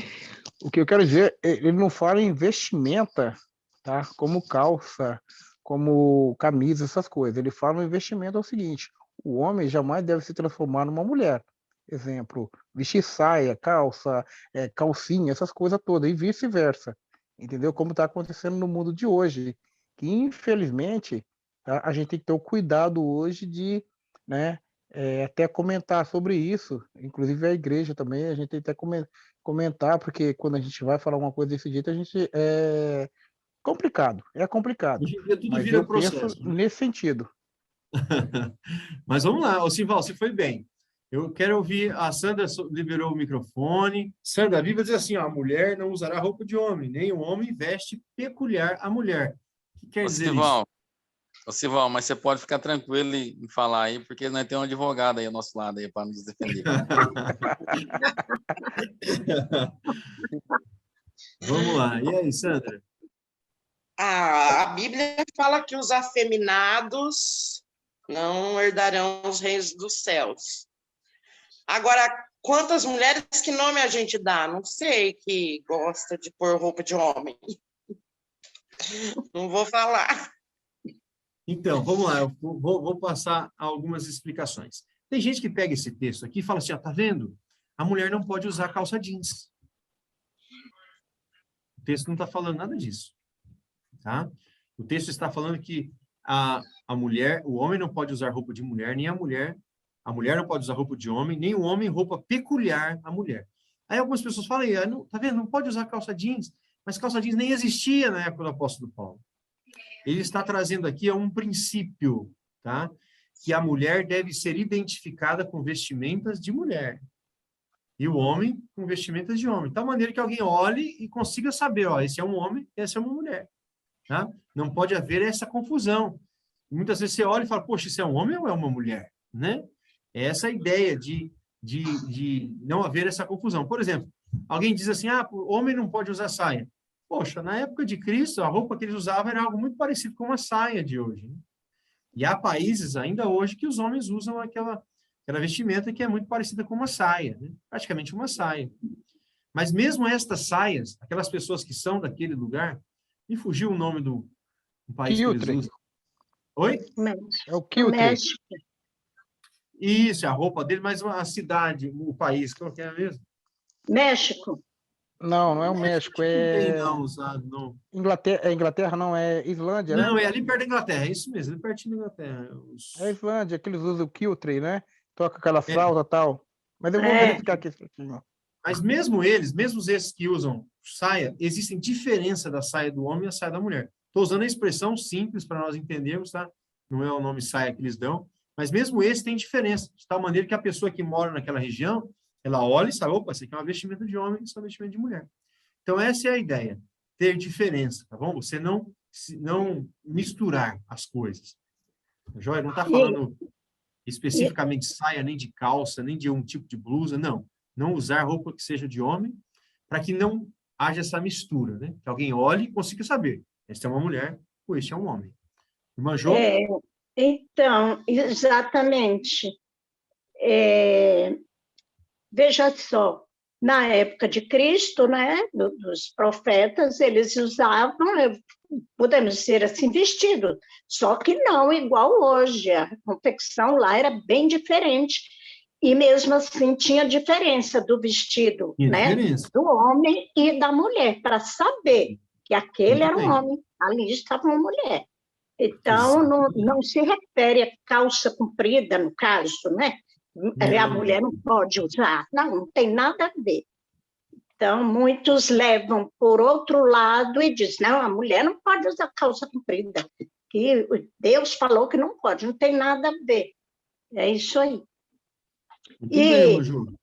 O que eu quero dizer, ele não fala em vestimenta, tá? Como calça, como camisa, essas coisas. Ele fala em vestimento é o seguinte: o homem jamais deve se transformar numa mulher. Exemplo, vestir saia, calça, calcinha, essas coisas todas, e vice-versa. Entendeu? Como está acontecendo no mundo de hoje, que infelizmente a gente tem que ter o cuidado hoje de, né, até comentar sobre isso, inclusive a igreja também, a gente tem que até comentar, porque quando a gente vai falar uma coisa desse jeito, a gente é complicado. Hoje em dia tudo Mas vira eu processo, penso né? nesse sentido. Mas vamos lá, ô Simval, você foi bem. Eu quero ouvir, a Sandra liberou o microfone. Sandra, a Bíblia diz assim, ó, a mulher não usará roupa de homem, nem o homem veste peculiar à mulher. O que quer dizer isso? Ô, Sival, mas você pode ficar tranquilo em falar aí, porque nós temos um advogado aí ao nosso lado aí para nos defender. Vamos lá. E aí, Sandra? A Bíblia fala que os afeminados não herdarão os reinos dos céus. Agora, quantas mulheres, que nome a gente dá? Não sei, que gosta de pôr roupa de homem. Não vou falar. Então, vamos lá, eu vou passar algumas explicações. Tem gente que pega esse texto aqui e fala assim, ó, tá vendo? A mulher não pode usar calça jeans. O texto não está falando nada disso, tá? O texto está falando que a mulher, o homem não pode usar roupa de mulher, nem a mulher não pode usar roupa de homem, nem o homem roupa peculiar à mulher. Aí algumas pessoas falam, tá vendo? Não pode usar calça jeans, mas calça jeans nem existia na época do apóstolo Paulo. Ele está trazendo aqui um princípio, tá? Que a mulher deve ser identificada com vestimentas de mulher. E o homem com vestimentas de homem. De tal maneira que alguém olhe e consiga saber, ó, esse é um homem, essa é uma mulher. Tá? Não pode haver essa confusão. Muitas vezes você olha e fala, poxa, isso é um homem ou é uma mulher? Né? É essa a ideia de não haver essa confusão. Por exemplo, alguém diz assim, o homem não pode usar saia. Poxa, na época de Cristo, a roupa que eles usavam era algo muito parecido com uma saia de hoje. Né? E há países ainda hoje que os homens usam aquela vestimenta que é muito parecida com uma saia, né? Praticamente uma saia. Mas mesmo estas saias, aquelas pessoas que são daquele lugar, me fugiu o nome do país que eles usam. Oi? É o Quiltre. Isso, a roupa dele, mas a cidade, o país, qual que é mesmo? México. Não é o México, Não, sabe? Não. Inglaterra, não, é Islândia, não, né? é ali perto da Inglaterra, é isso mesmo, ali pertinho da Inglaterra. É Islândia, que eles usam o Quiltre, né? Toca aquela flauta e tal. Mas eu vou verificar aqui. Mas mesmo esses que usam saia, existem diferença da saia do homem e a saia da mulher. Estou usando a expressão simples para nós entendermos, tá? Não é o nome saia que eles dão, mas mesmo esse tem diferença, de tal maneira que a pessoa que mora naquela região, ela olha e sabe, opa, isso aqui é uma vestimenta de homem, isso é uma vestimenta de mulher. Então, essa é a ideia, ter diferença, tá bom? Você não misturar as coisas. A Joia não está falando especificamente de saia, nem de calça, nem de um tipo de blusa, não. Não usar roupa que seja de homem, para que não haja essa mistura, né? Que alguém olhe e consiga saber, esta é uma mulher ou este é um homem. Irmã Jô? Então, exatamente. Veja só, na época de Cristo, né, dos profetas, eles usavam, podemos dizer assim, vestido, só que não igual hoje, a confecção lá era bem diferente, e mesmo assim tinha diferença do vestido, Tinha né, diferença. do homem e da mulher, para saber que aquele Muito era um bem. homem, ali estava uma mulher. Então, Exatamente. não se refere a calça comprida, no caso, né? A Não, mulher não pode usar. Não tem nada a ver. Então, muitos levam por outro lado e dizem, não, a mulher não pode usar calça comprida, que Deus falou que não pode, não tem nada a ver. É isso aí. muito bem, Maju.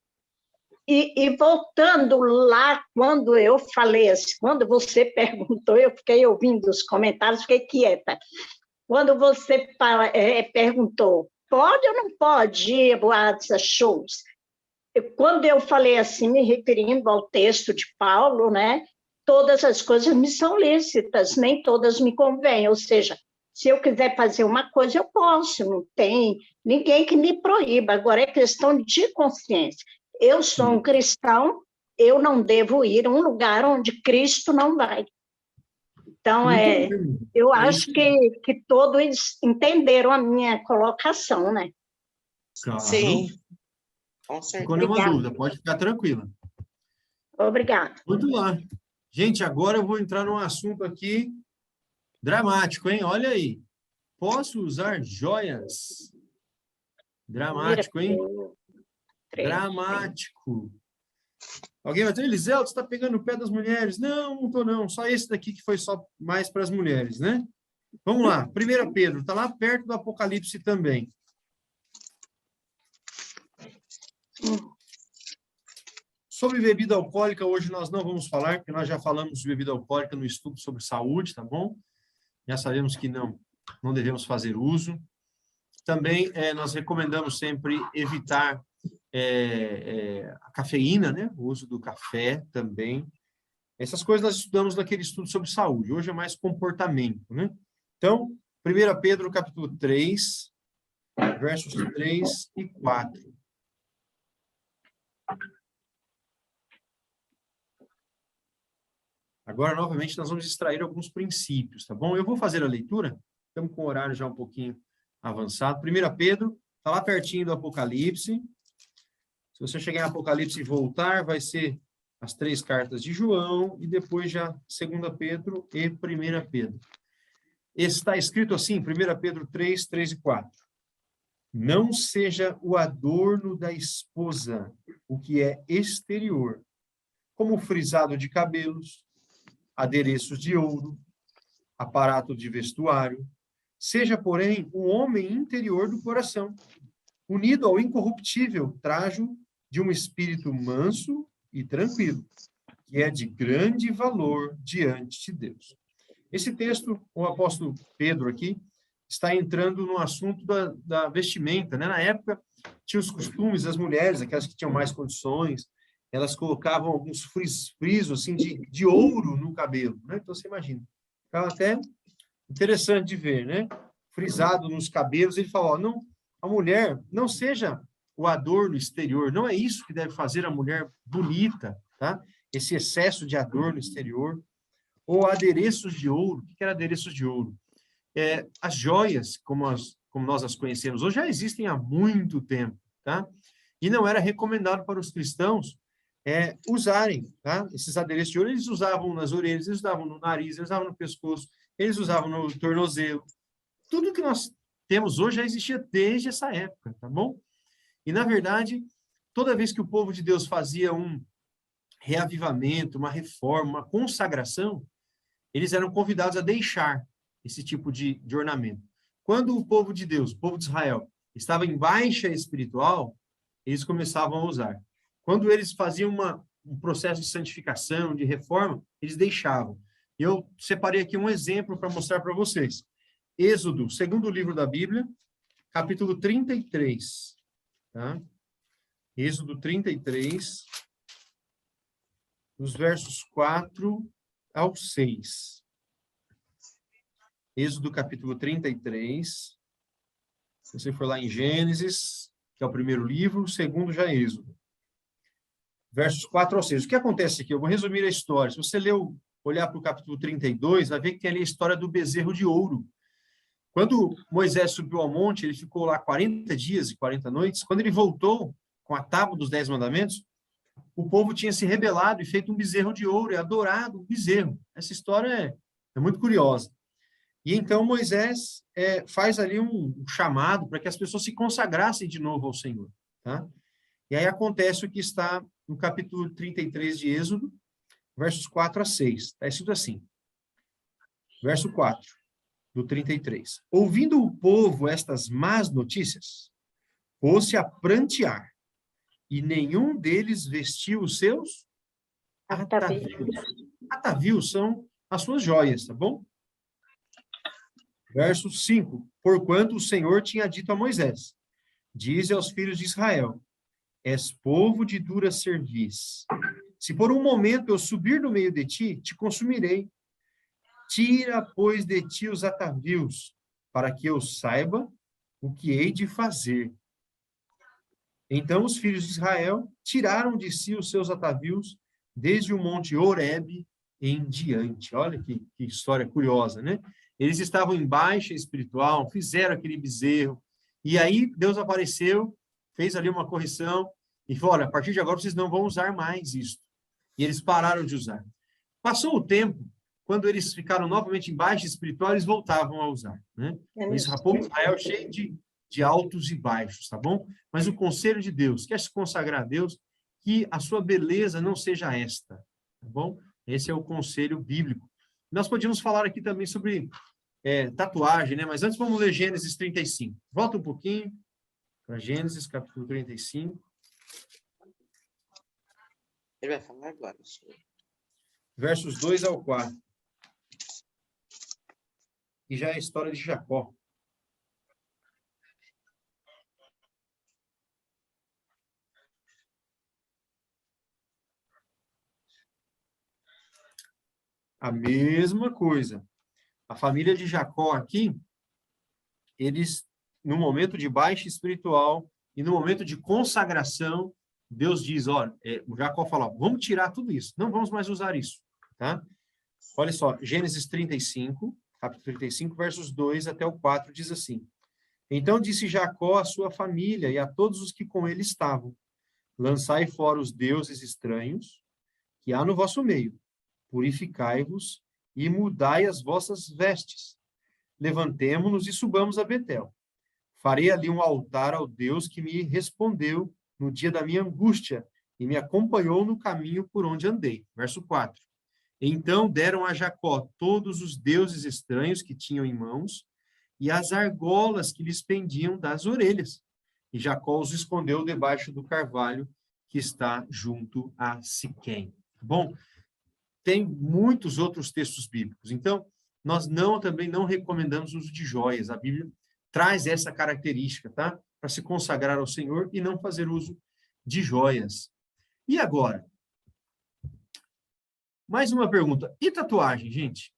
E voltando lá, quando eu falei assim, quando você perguntou, eu fiquei ouvindo os comentários, fiquei quieta. Quando você perguntou, pode ou não pode ir a boates, a shows? Quando eu falei assim, me referindo ao texto de Paulo, né? Todas as coisas me são lícitas, nem todas me convêm. Ou seja, se eu quiser fazer uma coisa, eu posso, não tem ninguém que me proíba. Agora é questão de consciência. Eu sou um cristão, eu não devo ir a um lugar onde Cristo não vai. Então, Muito bem. eu É acho isso. que todos entenderam a minha colocação, né? Claro. Sim, com Ficou certeza. nenhuma Obrigada. dúvida, pode ficar tranquila. Obrigada. Muito lá. Gente, agora eu vou entrar num assunto aqui dramático, hein? Olha aí. Posso usar joias? Dramático, hein? Dramático. Alguém vai dizer, Eliseu, você está pegando o pé das mulheres? Não, não estou não. Só esse daqui que foi só mais para as mulheres, né? Vamos lá. 1 Pedro, está lá perto do Apocalipse também. Sobre bebida alcoólica, hoje nós não vamos falar, porque nós já falamos de bebida alcoólica no estudo sobre saúde, tá bom? Já sabemos que não devemos fazer uso. Também nós recomendamos sempre evitar a cafeína, né? O uso do café também. Essas coisas nós estudamos naquele estudo sobre saúde. Hoje é mais comportamento, né? Então, 1 Pedro, capítulo 3, versos 3 e 4. Agora, novamente, nós vamos extrair alguns princípios, tá bom? Eu vou fazer a leitura, estamos com o horário já um pouquinho avançado. 1 Pedro, está lá pertinho do Apocalipse. Se você chegar em Apocalipse e voltar, vai ser as 3 cartas de João e depois já 2 Pedro e 1 Pedro. Está escrito assim, 1 Pedro 3, 3 e 4. Não seja o adorno da esposa o que é exterior, como frisado de cabelos, adereços de ouro, aparato de vestuário. Seja, porém, o homem interior do coração, unido ao incorruptível trajo de um espírito manso e tranquilo, que é de grande valor diante de Deus. Esse texto, o apóstolo Pedro aqui, está entrando no assunto da vestimenta, né? Na época, tinha os costumes das mulheres, aquelas que tinham mais condições, elas colocavam alguns frisos assim, de ouro no cabelo, né? Então, você imagina. Ficava até interessante de ver, né? Frisado nos cabelos, ele falou, não, a mulher não seja o adorno exterior, não é isso que deve fazer a mulher bonita, tá? Esse excesso de adorno exterior, ou adereços de ouro. O que era adereços de ouro? As joias, como nós as conhecemos hoje, já existem há muito tempo, tá? E não era recomendado para os cristãos usarem, tá? Esses adereços de ouro, eles usavam nas orelhas, eles usavam no nariz, eles usavam no pescoço, eles usavam no tornozelo. Tudo que nós temos hoje já existia desde essa época, tá bom? E, na verdade, toda vez que o povo de Deus fazia um reavivamento, uma reforma, uma consagração, eles eram convidados a deixar esse tipo de ornamento. Quando o povo de Deus, o povo de Israel, estava em baixa espiritual, eles começavam a usar. Quando eles faziam um processo de santificação, de reforma, eles deixavam. Eu separei aqui um exemplo para mostrar para vocês. Êxodo, segundo livro da Bíblia, capítulo 33. Tá? Êxodo 33, dos versos 4 ao 6. Êxodo capítulo 33, Se você for lá em Gênesis, que é o primeiro livro, o segundo já é Êxodo. Versos 4 ao 6. O que acontece aqui? Eu vou resumir a história. Se você olhar para o capítulo 32, vai ver que tem ali a história do bezerro de ouro. Quando Moisés subiu ao monte, ele ficou lá 40 dias e 40 noites. Quando ele voltou com a tábua dos 10 mandamentos, o povo tinha se rebelado e feito um bezerro de ouro, e adorado o bezerro. Essa história é muito curiosa. E então Moisés faz ali um chamado para que as pessoas se consagrassem de novo ao Senhor. Tá? E aí acontece o que está no capítulo 33 de Êxodo, versos 4 a 6. Está escrito assim. Verso 4, do 33. Ouvindo o povo estas más notícias, pôs-se a prantear, e nenhum deles vestiu os seus atavios. Atavios são as suas joias, tá bom? Verso 5. Porquanto o Senhor tinha dito a Moisés, dize aos filhos de Israel, és povo de dura cerviz. Se por um momento eu subir no meio de ti, te consumirei. Tira, pois, de ti os atavios, para que eu saiba o que hei de fazer. Então os filhos de Israel tiraram de si os seus atavios, desde o monte Horebe em diante. Olha que história curiosa, né? Eles estavam em baixa espiritual, fizeram aquele bezerro, e aí Deus apareceu, fez ali uma correção, e falou, olha, a partir de agora vocês não vão usar mais isso. E eles pararam de usar. Passou o tempo, quando eles ficaram novamente em baixa espiritual, eles voltavam a usar, né? Isso, o povo de Israel cheio de altos e baixos, tá bom? Mas o conselho de Deus, quer se consagrar a Deus, que a sua beleza não seja esta, tá bom? Esse é o conselho bíblico. Nós podíamos falar aqui também sobre tatuagem, né? Mas antes vamos ler Gênesis 35. Volta um pouquinho para Gênesis, capítulo 35. Ele vai falar agora, senhor. Versos 2 ao 4. E já é a história de Jacó. A mesma coisa. A família de Jacó aqui, eles, no momento de baixa espiritual e no momento de consagração, Deus diz, olha, o Jacó fala, vamos tirar tudo isso, não vamos mais usar isso, tá? Olha só, Gênesis 35, capítulo 35, versos 2 até o 4, diz assim, então disse Jacó à sua família e a todos os que com ele estavam, lançai fora os deuses estranhos que há no vosso meio, purificai-vos e mudai as vossas vestes. Levantemo-nos e subamos a Betel. Farei ali um altar ao Deus que me respondeu no dia da minha angústia e me acompanhou no caminho por onde andei. Verso 4. Então deram a Jacó todos os deuses estranhos que tinham em mãos e as argolas que lhes pendiam das orelhas. E Jacó os escondeu debaixo do carvalho que está junto a Siquém. Tá bom? Tem muitos outros textos bíblicos. Então, nós também não recomendamos o uso de joias. A Bíblia traz essa característica, tá? Para se consagrar ao Senhor e não fazer uso de joias. E agora? Mais uma pergunta. E tatuagem, gente?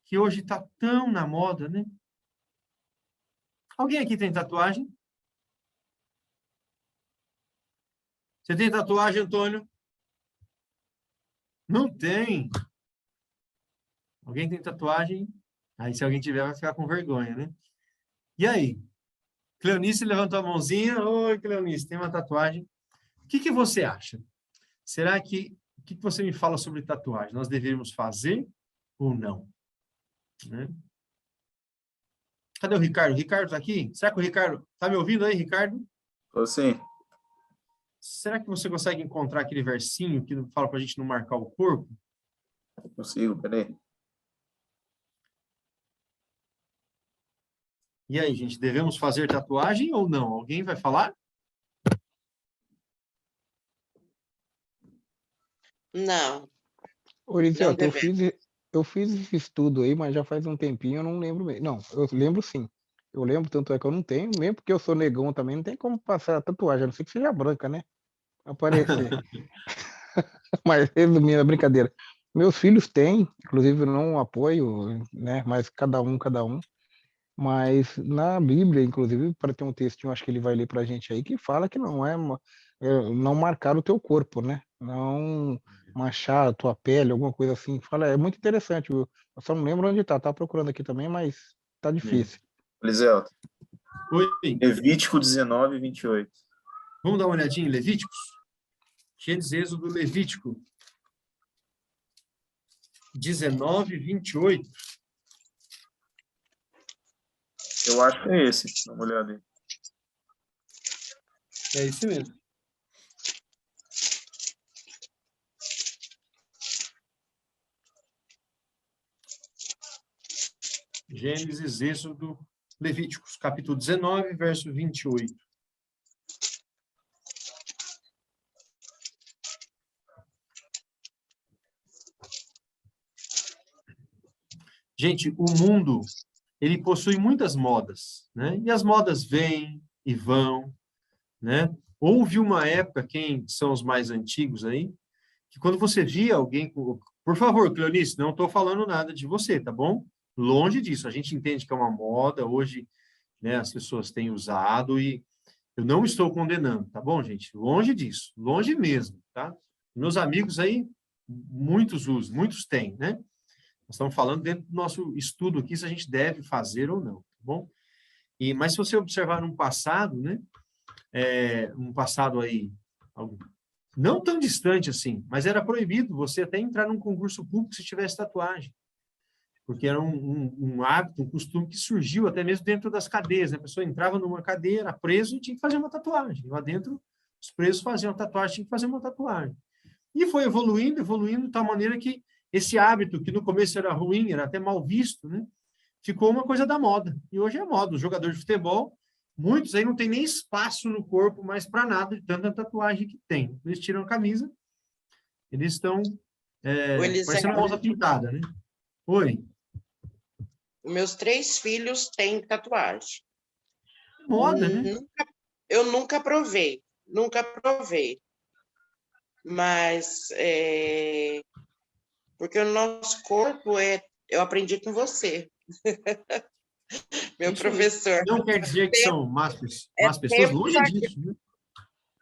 Que hoje está tão na moda, né? Alguém aqui tem tatuagem? Você tem tatuagem, Antônio? Não tem. Alguém tem tatuagem? Aí, se alguém tiver, vai ficar com vergonha, né? E aí? Cleonice levantou a mãozinha. Oi, Cleonice, tem uma tatuagem. O que você acha? Será que... O que você me fala sobre tatuagem? Nós deveríamos fazer ou não? Né? Cadê o Ricardo? Ricardo está aqui? Será que o Ricardo... Está me ouvindo aí, Ricardo? Tô sim. Será que você consegue encontrar aquele versinho que fala para a gente não marcar o corpo? Consigo, peraí. E aí, gente, devemos fazer tatuagem ou não? Alguém vai falar? Não. Ô, Eliseu, Não eu fiz esse estudo aí, mas já faz um tempinho, eu não lembro mesmo. Não, eu lembro sim. Eu lembro, tanto é que eu não tenho, mesmo porque eu sou negão também, não tem como passar a tatuagem, a não ser que seja branca, né? Aparecer. Mas, resumindo a brincadeira, meus filhos têm, inclusive eu não apoio, né? Mas cada um. Mas na Bíblia, inclusive, para ter um textinho, acho que ele vai ler para a gente aí, que fala que não marcar o teu corpo, né? Não manchar a tua pele, alguma coisa assim. Fala, é muito interessante. Eu só não lembro onde tá. Tá procurando aqui também, mas tá difícil. Eliselto, Oi, Levítico 19, 28. vamos dar uma olhadinha em Levíticos? Gênesis, Êxodo, Levítico 19, 28. Eu acho que é esse. Dá uma olhada aí. É esse mesmo. Gênesis, Êxodo, Levíticos, capítulo 19, verso 28. Gente, o mundo, ele possui muitas modas, né? E as modas vêm e vão, né? Houve uma época, quem são os mais antigos aí, que quando você via alguém... Por favor, Cleonice, não estou falando nada de você, tá bom? Longe disso. A gente entende que é uma moda, hoje, né, as pessoas têm usado e eu não estou condenando, tá bom, gente? Longe disso, longe mesmo, tá? Meus amigos aí, muitos usam, muitos têm, né? Nós estamos falando dentro do nosso estudo aqui se a gente deve fazer ou não, tá bom? Mas se você observar no passado, né? Um passado aí, não tão distante assim, mas era proibido você até entrar num concurso público se tivesse tatuagem. Porque era um hábito, um costume que surgiu até mesmo dentro das cadeias, né? A pessoa entrava numa cadeia, era preso e tinha que fazer uma tatuagem. Lá dentro, os presos faziam tatuagem, tinha que fazer uma tatuagem. E foi evoluindo, evoluindo de tal maneira que esse hábito, que no começo era ruim, era até mal visto, né? Ficou uma coisa da moda. E hoje é moda. Os jogadores de futebol, muitos aí não tem nem espaço no corpo mais para nada, de tanta tatuagem que tem. Eles tiram a camisa, eles estão parecendo uma rosa pintada, né? Oi. Meus 3 filhos têm tatuagem. Moda, né? Eu nunca provei. Mas, porque o nosso corpo eu aprendi com você. Meu Isso professor. Não quer dizer que são más pessoas, longe disso, né?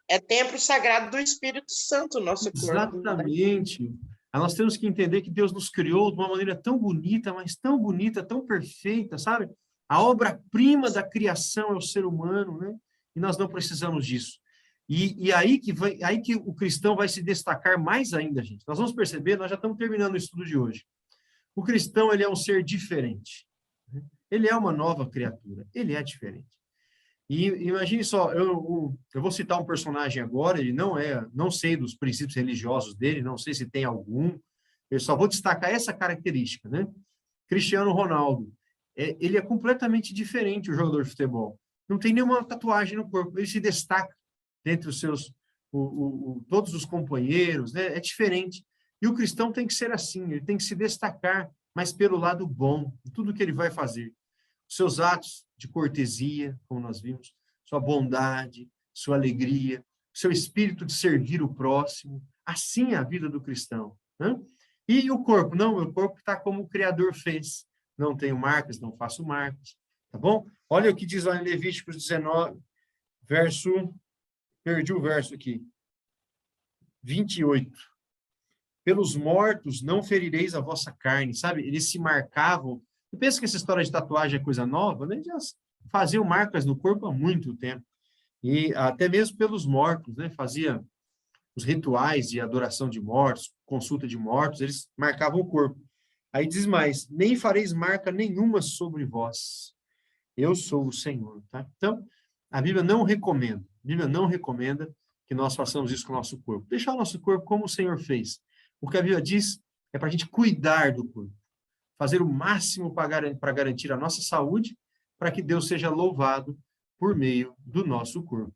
É templo sagrado do Espírito Santo, o nosso corpo. Exatamente. Nós temos que entender que Deus nos criou de uma maneira tão bonita, mas tão bonita, tão perfeita, sabe? A obra-prima da criação é o ser humano, né? E nós não precisamos disso. E aí que o cristão vai se destacar mais ainda, gente. Nós vamos perceber, nós já estamos terminando o estudo de hoje. O cristão, ele é um ser diferente. Ele é uma nova criatura. Ele é diferente. E imagine só, eu vou citar um personagem agora, ele não sei dos princípios religiosos dele, não sei se tem algum, eu só vou destacar essa característica, né? Cristiano Ronaldo, ele é completamente diferente, o jogador de futebol. Não tem nenhuma tatuagem no corpo, ele se destaca dentre os seus, todos os companheiros, né? É diferente. E o cristão tem que ser assim, ele tem que se destacar, mas pelo lado bom, em tudo que ele vai fazer. Seus atos de cortesia, como nós vimos, sua bondade, sua alegria, seu espírito de servir o próximo. Assim é a vida do cristão. Né? E o corpo? Não, meu corpo está como o Criador fez. Não tenho marcas, não faço marcas. Tá bom? Olha o que diz lá em Levíticos 19, perdi o verso aqui. 28. Pelos mortos não ferireis a vossa carne. Sabe? Eles se marcavam. Eu penso que essa história de tatuagem é coisa nova, né? Já faziam marcas no corpo há muito tempo. E até mesmo pelos mortos, né? Fazia os rituais de adoração de mortos, consulta de mortos, eles marcavam o corpo. Aí diz mais, nem fareis marca nenhuma sobre vós. Eu sou o Senhor, tá? Então, a Bíblia não recomenda que nós façamos isso com o nosso corpo. Deixar o nosso corpo como o Senhor fez. O que a Bíblia diz é para a gente cuidar do corpo. Fazer o máximo para garantir a nossa saúde, para que Deus seja louvado por meio do nosso corpo.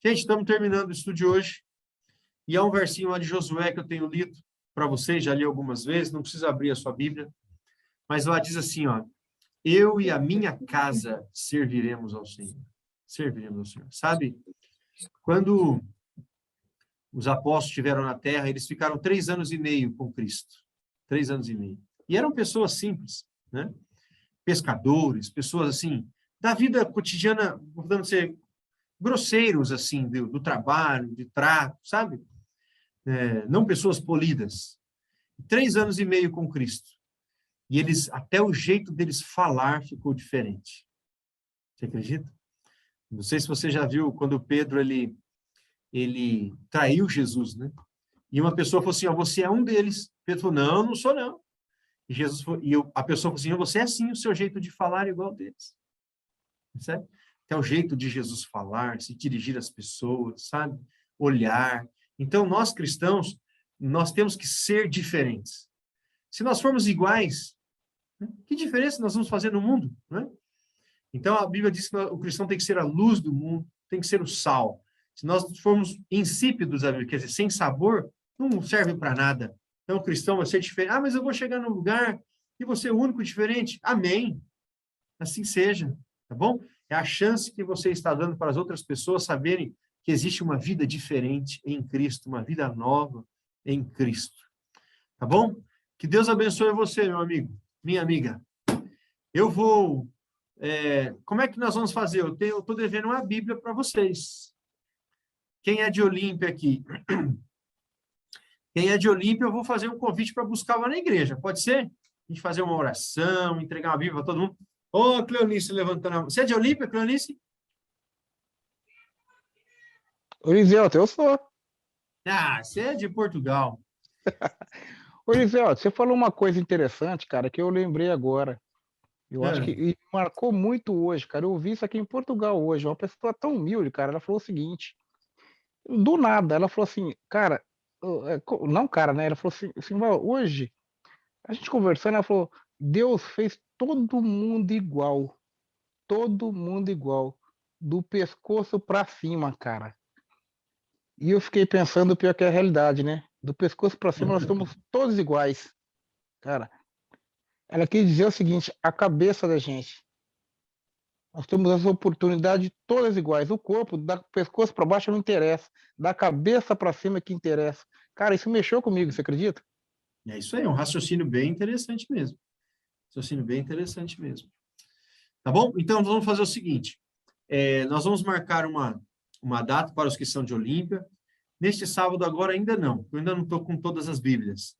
Gente, estamos terminando o estudo de hoje, e há um versinho lá de Josué que eu tenho lido para vocês, já li algumas vezes, não precisa abrir a sua Bíblia, mas lá diz assim, ó, eu e a minha casa serviremos ao Senhor. Serviremos ao Senhor. Sabe, quando os apóstolos estiveram na terra, eles ficaram 3 anos e meio com Cristo. 3 anos e meio. E eram pessoas simples, né? pescadores, pessoas assim, da vida cotidiana, vamos ser grosseiros, assim, do trabalho, de trato, sabe? Não pessoas polidas. 3 anos e meio com Cristo. E eles, até o jeito deles falar ficou diferente. Você acredita? Não sei se você já viu quando Pedro, ele traiu Jesus, né? E uma pessoa falou assim, ó, você é um deles. Pedro falou, não, não sou não. E a pessoa falou assim, você é sim, o seu jeito de falar é igual deles. Sabe? Até o jeito de Jesus falar, se dirigir às pessoas, sabe? Olhar. Então, nós cristãos, nós temos que ser diferentes. Se nós formos iguais, né, que diferença nós vamos fazer no mundo, né? Então, a Bíblia diz que o cristão tem que ser a luz do mundo, tem que ser o sal. Se nós formos insípidos, quer dizer, sem sabor, não serve para nada. Então, o cristão vai ser diferente. Ah, mas eu vou chegar num lugar e vou ser o único diferente. Amém. Assim seja, tá bom? É a chance que você está dando para as outras pessoas saberem que existe uma vida diferente em Cristo, uma vida nova em Cristo. Tá bom? Que Deus abençoe você, meu amigo, minha amiga. Eu vou... como é que nós vamos fazer? Eu estou devendo uma Bíblia para vocês. Quem é de Olímpia aqui? Quem é de Olímpia, eu vou fazer um convite para buscar lá na igreja. Pode ser? A gente fazer uma oração, entregar uma Bíblia para todo mundo. Ô, Cleonice, levantando a mão. Você é de Olímpia, Cleonice? Ô, Eliselto, eu sou. Ah, você é de Portugal. Ô, Eliselto, você falou uma coisa interessante, cara, que eu lembrei agora. Eu acho que marcou muito hoje, cara. Eu vi isso aqui em Portugal hoje. Uma pessoa tão humilde, cara. Ela falou o seguinte: do nada, ela falou assim, cara, não, cara, né? Ela falou assim, hoje, a gente conversando, ela falou: Deus fez todo mundo igual. Todo mundo igual. Do pescoço pra cima, cara. E eu fiquei pensando, pior que é a realidade, né? Do pescoço pra cima, nós estamos todos iguais. Cara, ela quis dizer o seguinte: a cabeça da gente. Nós temos as oportunidades todas iguais. O corpo, da pescoço para baixo, não interessa. Da cabeça para cima que interessa. Cara, isso mexeu comigo, você acredita? É isso aí, um raciocínio bem interessante mesmo. Raciocínio bem interessante mesmo. Tá bom? Então, vamos fazer o seguinte. Nós vamos marcar uma data para os que são de Olímpia. Neste sábado agora ainda não. Eu ainda não estou com todas as Bíblias.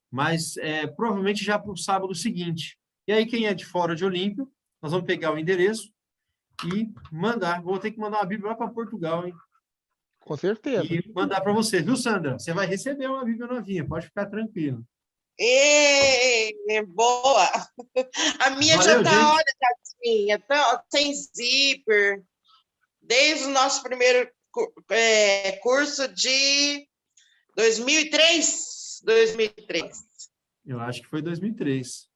Mas provavelmente já para o sábado seguinte. E aí, quem é de fora de Olímpia, nós vamos pegar o endereço e mandar. Vou ter que mandar uma Bíblia lá para Portugal, hein? Com certeza. E mandar para você, viu, Sandra? Você vai receber uma Bíblia novinha, pode ficar tranquilo. Boa! A minha Valeu, já está, gente. olha, Tatinha, tá sem zíper, desde o nosso primeiro curso de 2003. 2003. Eu acho que foi 2003.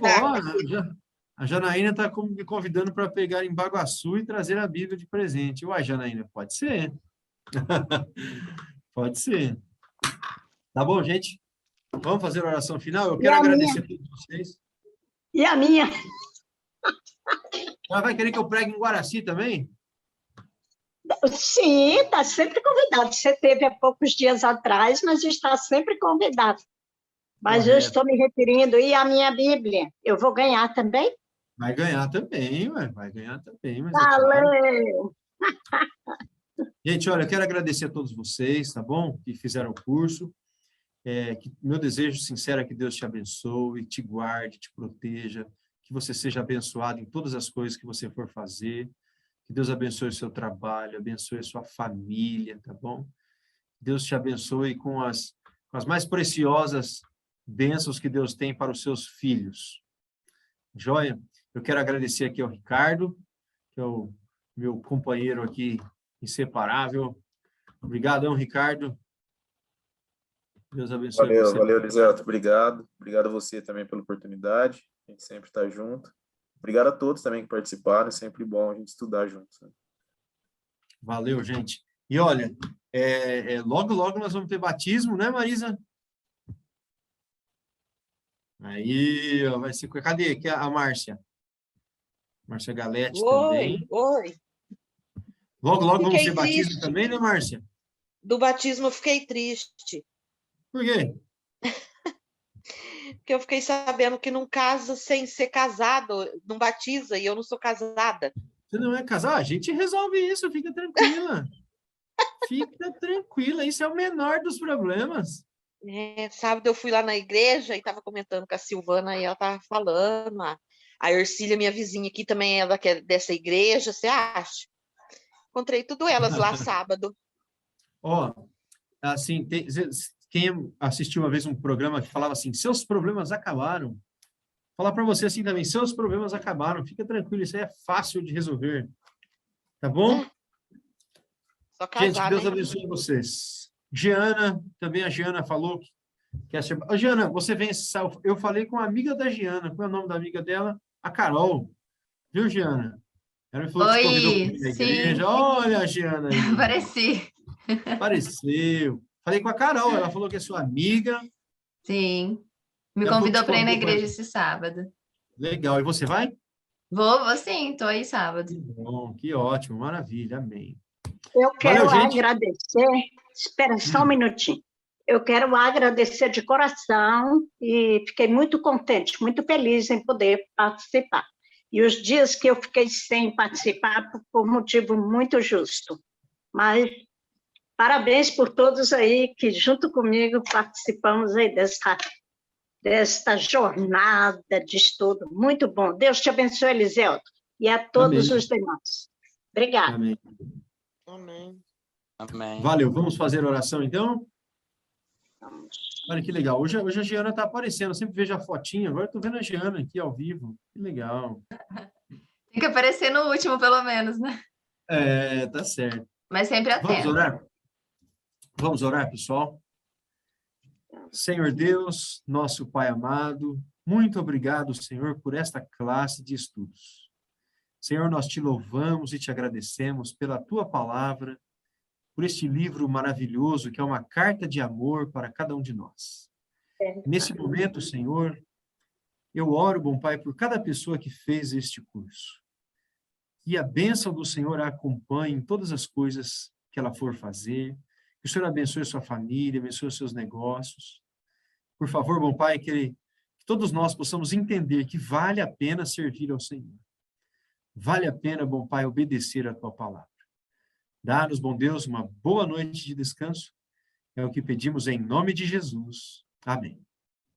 Tá. Ó, a Janaína está me convidando para pegar em Baguaçu e trazer a Bíblia de presente. Uai, Janaína, pode ser. Pode ser. Tá bom, gente? Vamos fazer a oração final? Eu quero agradecer a todos vocês. E a minha? Ela vai querer que eu pregue em Guaraci também? Sim, está sempre convidado. Você teve há poucos dias atrás, mas está sempre convidado. Mas Correto. eu estou me referindo, e a minha Bíblia? Eu vou ganhar também? Vai ganhar também, ué. Vai ganhar também. Mas Valeu! Gente, olha, eu quero agradecer a todos vocês, tá bom? Que fizeram o curso. Que meu desejo sincero é que Deus te abençoe, te guarde, te proteja, que você seja abençoado em todas as coisas que você for fazer. Que Deus abençoe o seu trabalho, abençoe a sua família, tá bom? Deus te abençoe com as mais preciosas bênçãos que Deus tem para os seus filhos. Joia? Eu quero agradecer aqui ao Ricardo, que é o meu companheiro aqui inseparável. Obrigadão, Ricardo. Deus abençoe você. Valeu, Eliselto. Obrigado. Obrigado a você também pela oportunidade. A gente sempre está junto. Obrigado a todos também que participaram. É sempre bom a gente estudar juntos. Né? Valeu, gente. E olha, logo, logo nós vamos ter batismo, né, Marisa? Aí, ó, vai ser... Cadê aqui a Márcia? Márcia Galete também. Oi. Logo, logo vamos Fiquei ter batismo triste. também, né, Márcia? Do batismo eu fiquei triste. Por quê? que eu fiquei sabendo que não casa sem ser casado, não batiza, e eu não sou casada. Você não é casado? A gente resolve isso, fica tranquila. Fica tranquila, isso é o menor dos problemas. Sábado eu fui lá na igreja e estava comentando com a Silvana e ela estava falando. A Ercília, minha vizinha aqui, também ela que é dessa igreja, você acha? Encontrei tudo elas lá sábado. Ó, assim, quem assistiu uma vez um programa que falava assim, seus problemas acabaram. Falar para você assim também, seus problemas acabaram, fica tranquilo, isso aí é fácil de resolver. Tá bom? Só casar, gente, que Deus né? abençoe vocês. Giana, também a Giana falou que Ô, Giana, você vem eu falei com a amiga da Giana, qual é o nome da amiga dela? A Carol. Viu, Giana? Ela me falou que te convidou para Oi, ir na sim, igreja. Olha a Giana aí. apareci. Apareceu. Falei com a Carol, ela falou que é sua amiga. Sim, me Ela falou que convidou te para ir na convidou pra- igreja esse sábado. Legal. E você vai? Vou sim, tô aí sábado. Que bom, que ótimo, maravilha, amém. Eu quero Valeu, gente. agradecer, espera só um minutinho. Eu quero agradecer de coração e fiquei muito contente, muito feliz em poder participar. E os dias que eu fiquei sem participar, por motivo muito justo. Mas parabéns por todos aí que, junto comigo, participamos aí desta jornada de estudo. Muito bom. Deus te abençoe, Eliseu, e a todos Amém. os demais. Obrigada. Amém. Amém. Amém. Valeu, vamos fazer oração então? Olha que legal. Hoje a Giana está aparecendo, eu sempre vejo a fotinha, agora estou vendo a Giana aqui ao vivo. Que legal. Tem que aparecer no último, pelo menos, né? Tá certo. Mas sempre Vamos atento. orar? Vamos orar, pessoal? Senhor Deus, nosso Pai amado, muito obrigado, Senhor, por esta classe de estudos. Senhor, nós te louvamos e te agradecemos pela tua palavra, por este livro maravilhoso que é uma carta de amor para cada um de nós. Nesse momento, Senhor, eu oro, bom Pai, por cada pessoa que fez este curso. Que a bênção do Senhor a acompanhe em todas as coisas que ela for fazer. Que o Senhor abençoe sua família, abençoe os seus negócios. Por favor, bom Pai, que todos nós possamos entender que vale a pena servir ao Senhor. Vale a pena, bom Pai, obedecer a tua palavra. Dá-nos, bom Deus, uma boa noite de descanso. É o que pedimos em nome de Jesus. Amém.